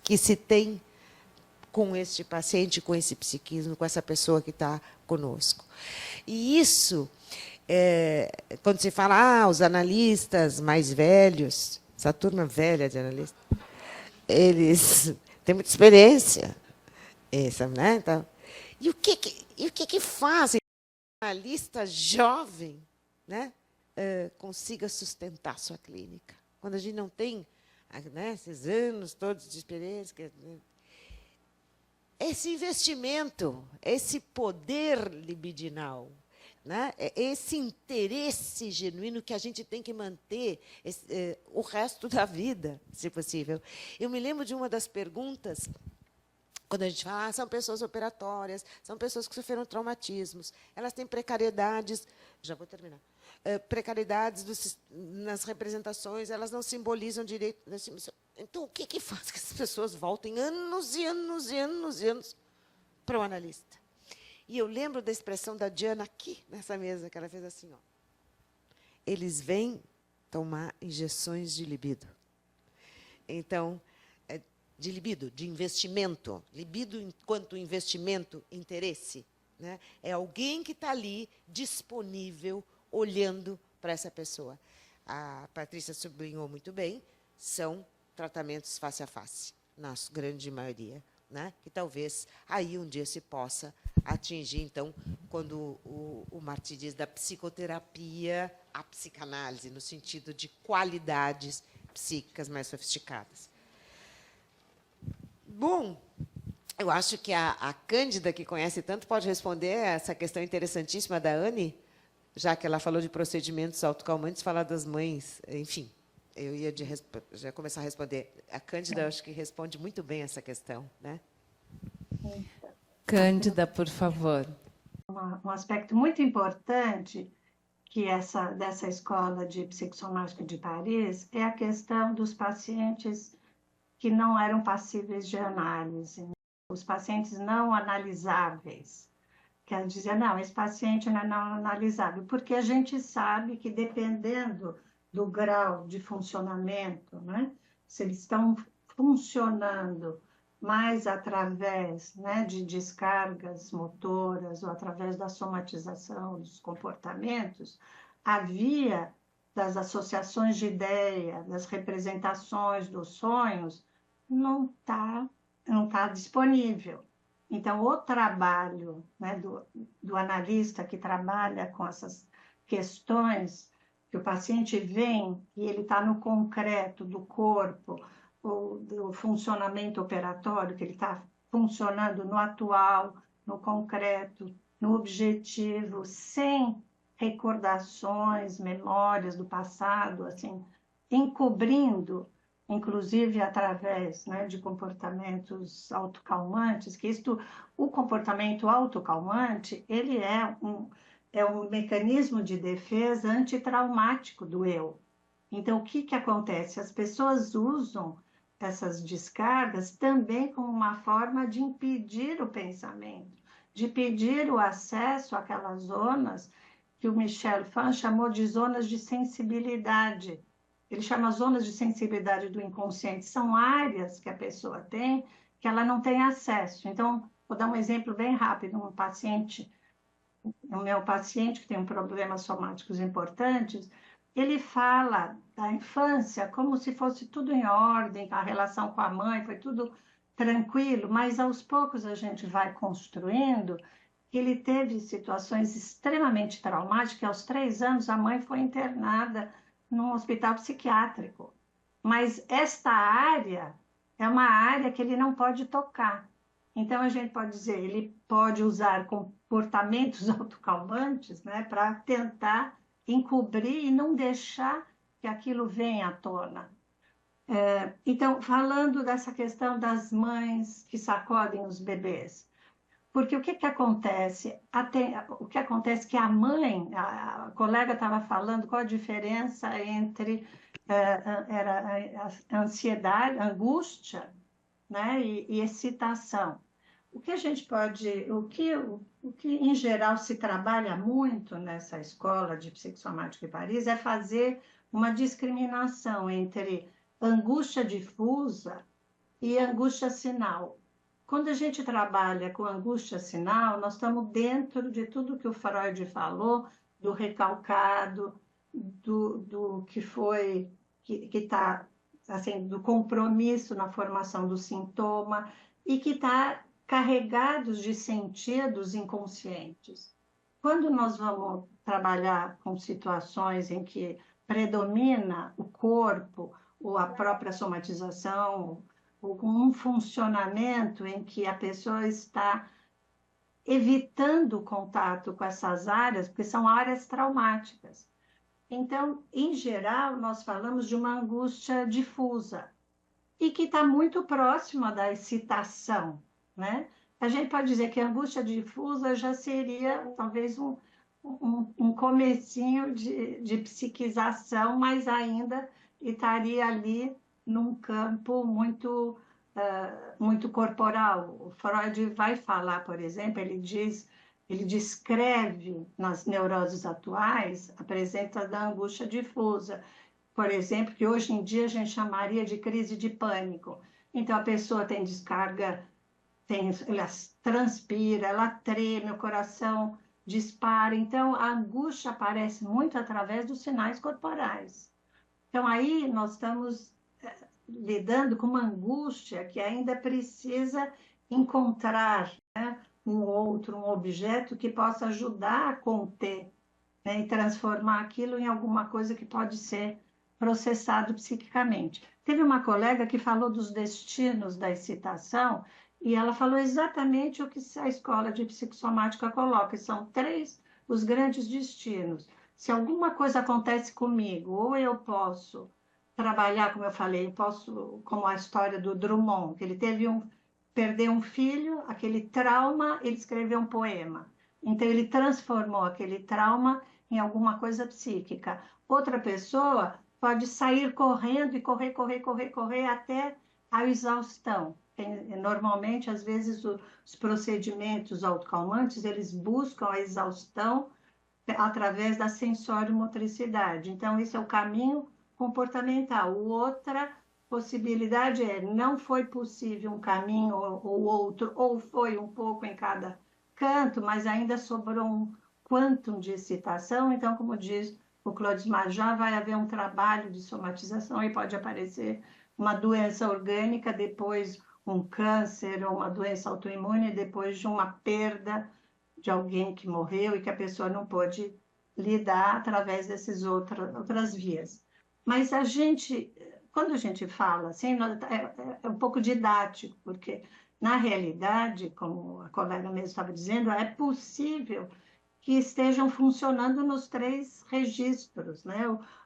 que se tem com este paciente, com esse psiquismo, com essa pessoa que está conosco. E isso, quando se fala, os analistas mais velhos, essa turma velha de analistas, eles têm muita experiência. Né? Então, e o que fazem que um analista jovem, né, consiga sustentar sua clínica? quando a gente não tem, né, esses anos todos de experiência, esse investimento, esse poder libidinal, né, esse interesse genuíno que a gente tem que manter o resto da vida, se possível. Eu me lembro de uma das perguntas, quando a gente fala, são pessoas operatórias, são pessoas que sofreram traumatismos, elas têm precariedades, já vou terminar, precariedades nas representações, elas não simbolizam direito. Então, o que faz que as pessoas voltem anos e anos e anos e anos para o analista? E eu lembro da expressão da Diana aqui, nessa mesa, que ela fez assim, ó. Eles vêm tomar injeções de libido. Então, de libido, de investimento. Libido enquanto investimento, interesse. Né? É alguém que está ali, disponível, olhando para essa pessoa. A Patrícia sublinhou muito bem, são tratamentos face a face, na grande maioria. Né? Que talvez aí um dia se possa atingir, então, quando o Marti diz da psicoterapia, a psicanálise, no sentido de qualidades psíquicas mais sofisticadas. Bom, eu acho que a Cândida, que conhece tanto, pode responder essa questão interessantíssima da Anne, já que ela falou de procedimentos autocalmantes, falar das mães, enfim. Eu ia já começar a responder. A Cândida, acho que responde muito bem essa questão, né? Cândida, por favor. Um aspecto muito importante dessa escola de psicossomática de Paris é a questão dos pacientes que não eram passíveis de análise, os pacientes não analisáveis. Quer dizer, não, esse paciente não é não analisável, porque a gente sabe que, dependendo do grau de funcionamento, né, se eles estão funcionando mais através, né, de descargas motoras ou através da somatização dos comportamentos, a via das associações de ideia, das representações dos sonhos, não tá disponível. Então, o trabalho, né, do analista que trabalha com essas questões, que o paciente vem e ele está no concreto do corpo, ou do funcionamento operatório, que ele está funcionando no atual, no concreto, no objetivo, sem recordações, memórias do passado, assim, encobrindo, inclusive através, né, de comportamentos autocalmantes, que o comportamento autocalmante, ele é um mecanismo de defesa antitraumático do eu. Então, o que acontece? As pessoas usam essas descargas também como uma forma de impedir o pensamento, de impedir o acesso àquelas zonas que o Michel Fan chamou de zonas de sensibilidade. Ele chama zonas de sensibilidade do inconsciente. São áreas que a pessoa tem que ela não tem acesso. Então, vou dar um exemplo bem rápido. O meu paciente que tem problemas somáticos importantes, ele fala da infância como se fosse tudo em ordem, a relação com a mãe foi tudo tranquilo, mas aos poucos a gente vai construindo. Ele teve situações extremamente traumáticas, que aos 3 anos a mãe foi internada num hospital psiquiátrico. Mas esta área é uma área que ele não pode tocar. Então, a gente pode dizer, ele pode usar comportamentos autocalmantes, né, para tentar encobrir e não deixar que aquilo venha à tona. Então, falando dessa questão das mães que sacodem os bebês, porque o que acontece? O que acontece é que a mãe, a colega estava falando qual a diferença entre a ansiedade, a angústia, né, e excitação. O que a gente pode, o que em geral se trabalha muito nessa escola de psicossomática de Paris é fazer uma discriminação entre angústia difusa e angústia sinal. Quando a gente trabalha com angústia sinal, nós estamos dentro de tudo que o Freud falou, do recalcado, do que foi, que está, assim, do compromisso na formação do sintoma e que está carregados de sentidos inconscientes. Quando nós vamos trabalhar com situações em que predomina o corpo ou a própria somatização, ou um funcionamento em que a pessoa está evitando o contato com essas áreas, porque são áreas traumáticas. Então, em geral, nós falamos de uma angústia difusa e que está muito próxima da excitação, né? A gente pode dizer que a angústia difusa já seria talvez um comecinho de psiquização, mas ainda estaria ali num campo muito corporal. O Freud vai falar, por exemplo, ele descreve nas neuroses atuais a presença da angústia difusa, por exemplo, que hoje em dia a gente chamaria de crise de pânico. Então a pessoa tem descarga, ela transpira, ela treme, o coração dispara. Então a angústia aparece muito através dos sinais corporais. Então aí nós estamos lidando com uma angústia que ainda precisa encontrar, né, um objeto que possa ajudar a conter, né, e transformar aquilo em alguma coisa que pode ser processado psiquicamente. Teve uma colega que falou dos destinos da excitação e ela falou exatamente o que a escola de psicossomática coloca, são 3 os grandes destinos. Se alguma coisa acontece comigo, ou eu posso trabalhar, como eu falei, eu posso, como a história do Drummond, que ele perdeu um filho, aquele trauma, ele escreveu um poema. Então ele transformou aquele trauma em alguma coisa psíquica. Outra pessoa pode sair correndo e correr até a exaustão. Normalmente, às vezes, os procedimentos autocalmantes, eles buscam a exaustão através da sensório-motricidade. Então, esse é o caminho comportamental. Outra possibilidade é, não foi possível um caminho ou outro, ou foi um pouco em cada canto, mas ainda sobrou um quantum de excitação. Então, como diz o Claude Marjat, vai haver um trabalho de somatização e pode aparecer uma doença orgânica, depois um câncer ou uma doença autoimune, depois de uma perda de alguém que morreu e que a pessoa não pôde lidar através dessas outras vias. Mas quando a gente fala assim, é um pouco didático, porque, na realidade, como a colega mesmo estava dizendo, é possível que estejam funcionando nos 3 registros, né?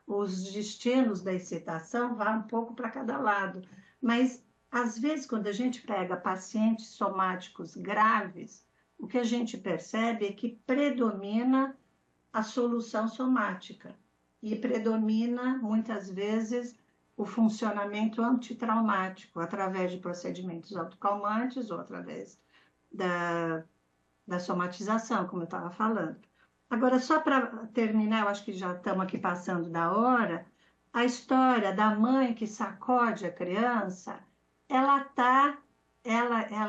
Os destinos da excitação vão um pouco para cada lado. Mas, às vezes, quando a gente pega pacientes somáticos graves, o que a gente percebe é que predomina a solução somática e predomina, muitas vezes, o funcionamento antitraumático, através de procedimentos autocalmantes ou através da somatização, como eu estava falando. Agora, só para terminar, eu acho que já estamos aqui passando da hora, a história da mãe que sacode a criança, ela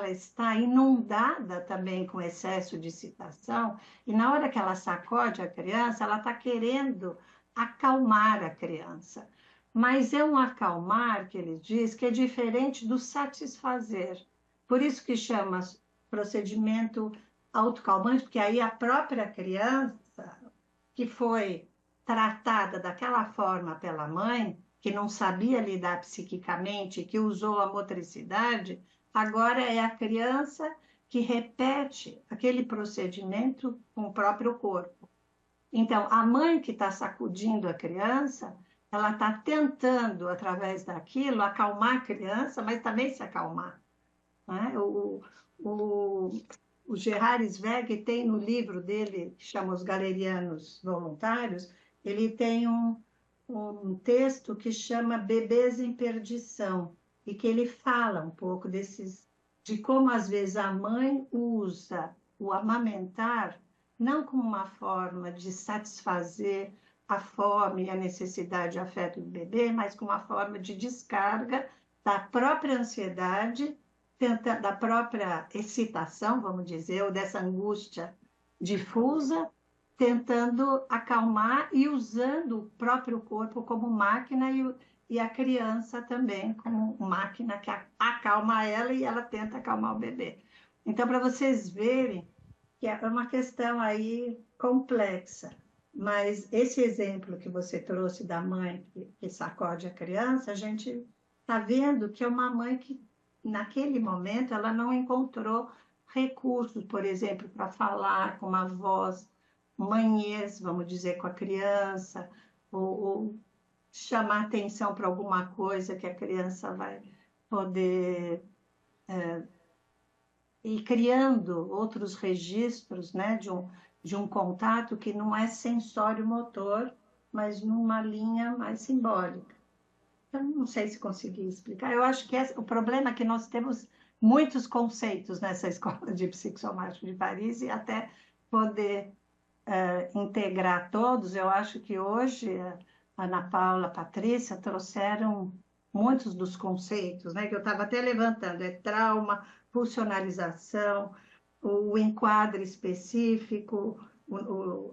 está inundada também com excesso de excitação, e na hora que ela sacode a criança, ela está querendo acalmar a criança. Mas é um acalmar, que ele diz, que é diferente do satisfazer. Por isso que chama procedimento autocalmante, porque aí a própria criança, que foi tratada daquela forma pela mãe, que não sabia lidar psiquicamente, que usou a motricidade, agora é a criança que repete aquele procedimento com o próprio corpo. Então, a mãe que está sacudindo a criança, ela está tentando, através daquilo, acalmar a criança, mas também se acalmar. Né? O Gerard Zweig tem no livro dele, que chama Os Galerianos Voluntários, ele tem um texto que chama Bebês em Perdição, e que ele fala um pouco de como, às vezes, a mãe usa o amamentar não como uma forma de satisfazer a fome e a necessidade de afeto do bebê, mas como uma forma de descarga da própria ansiedade, da própria excitação, vamos dizer, ou dessa angústia difusa, tentando acalmar e usando o próprio corpo como máquina e a criança também como máquina que acalma ela e ela tenta acalmar o bebê. Então, para vocês verem que é uma questão aí complexa, Mas esse exemplo que você trouxe da mãe que sacode a criança, a gente está vendo que é uma mãe que, naquele momento, ela não encontrou recursos, por exemplo, para falar com uma voz manhês, vamos dizer, com a criança, ou chamar atenção para alguma coisa que a criança vai poder ir criando outros registros, né, de um contato que não é sensório-motor, mas numa linha mais simbólica. Eu não sei se consegui explicar. Eu acho que o problema é que nós temos muitos conceitos nessa escola de psicossomático de Paris e até poder integrar todos, eu acho que hoje a Ana Paula, a Patrícia trouxeram muitos dos conceitos, né, que eu estava até levantando, trauma, funcionalização, o enquadre específico,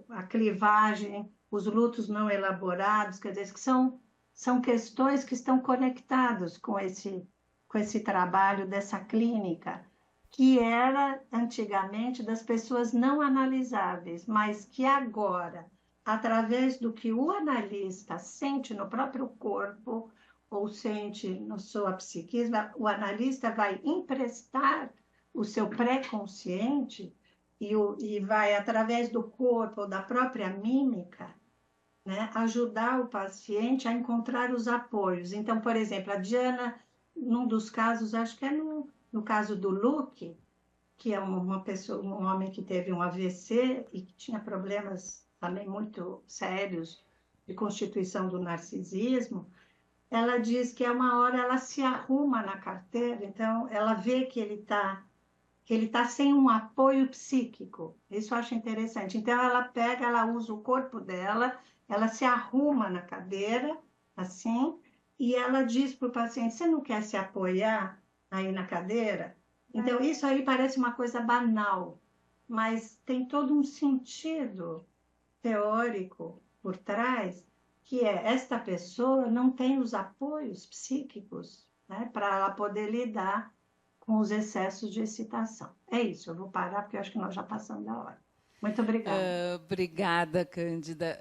a clivagem, os lutos não elaborados, quer dizer, que são questões que estão conectadas com esse trabalho dessa clínica, que era antigamente das pessoas não analisáveis, mas que agora, através do que o analista sente no próprio corpo, ou sente no seu psiquismo, o analista vai emprestar o seu pré-consciente e vai, através do corpo ou da própria mímica, né, ajudar o paciente a encontrar os apoios. Então, por exemplo, a Diana, num dos casos, acho que é no caso do Luke, que é uma pessoa, um homem que teve um AVC e que tinha problemas também muito sérios de constituição do narcisismo, ela diz que é uma hora ela se arruma na carteira, então ela vê que ele tá sem um apoio psíquico. Isso eu acho interessante. Então ela usa o corpo dela, ela se arruma na cadeira, assim, e ela diz para o paciente: você não quer se apoiar aí na cadeira? Então isso aí parece uma coisa banal, mas tem todo um sentido teórico por trás, que esta pessoa não tem os apoios psíquicos, né, para ela poder lidar com os excessos de excitação. É isso, eu vou parar porque eu acho que nós já passamos da hora. Muito obrigada. Obrigada, Cândida.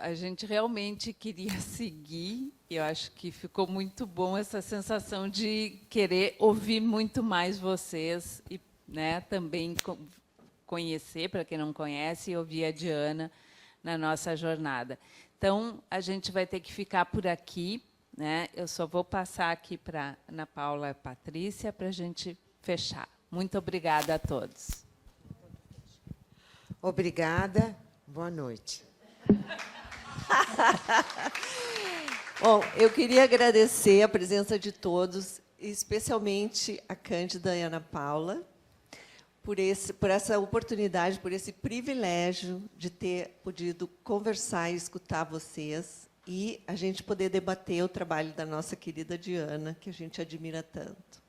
A gente realmente queria seguir, e eu acho que ficou muito bom essa sensação de querer ouvir muito mais vocês e, né, também conhecer, para quem não conhece, e ouvir a Diana na nossa jornada. Então, a gente vai ter que ficar por aqui, né? Eu só vou passar aqui para Ana Paula e a Patrícia para a gente fechar. Muito obrigada a todos. Obrigada. Boa noite. Bom, eu queria agradecer a presença de todos, especialmente a Cândida e a Ana Paula, por essa oportunidade, por esse privilégio de ter podido conversar e escutar vocês e a gente poder debater o trabalho da nossa querida Diana, que a gente admira tanto.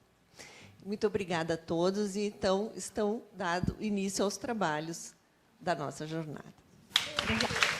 Muito obrigada a todos e, então, estão dado início aos trabalhos da nossa jornada. Obrigada.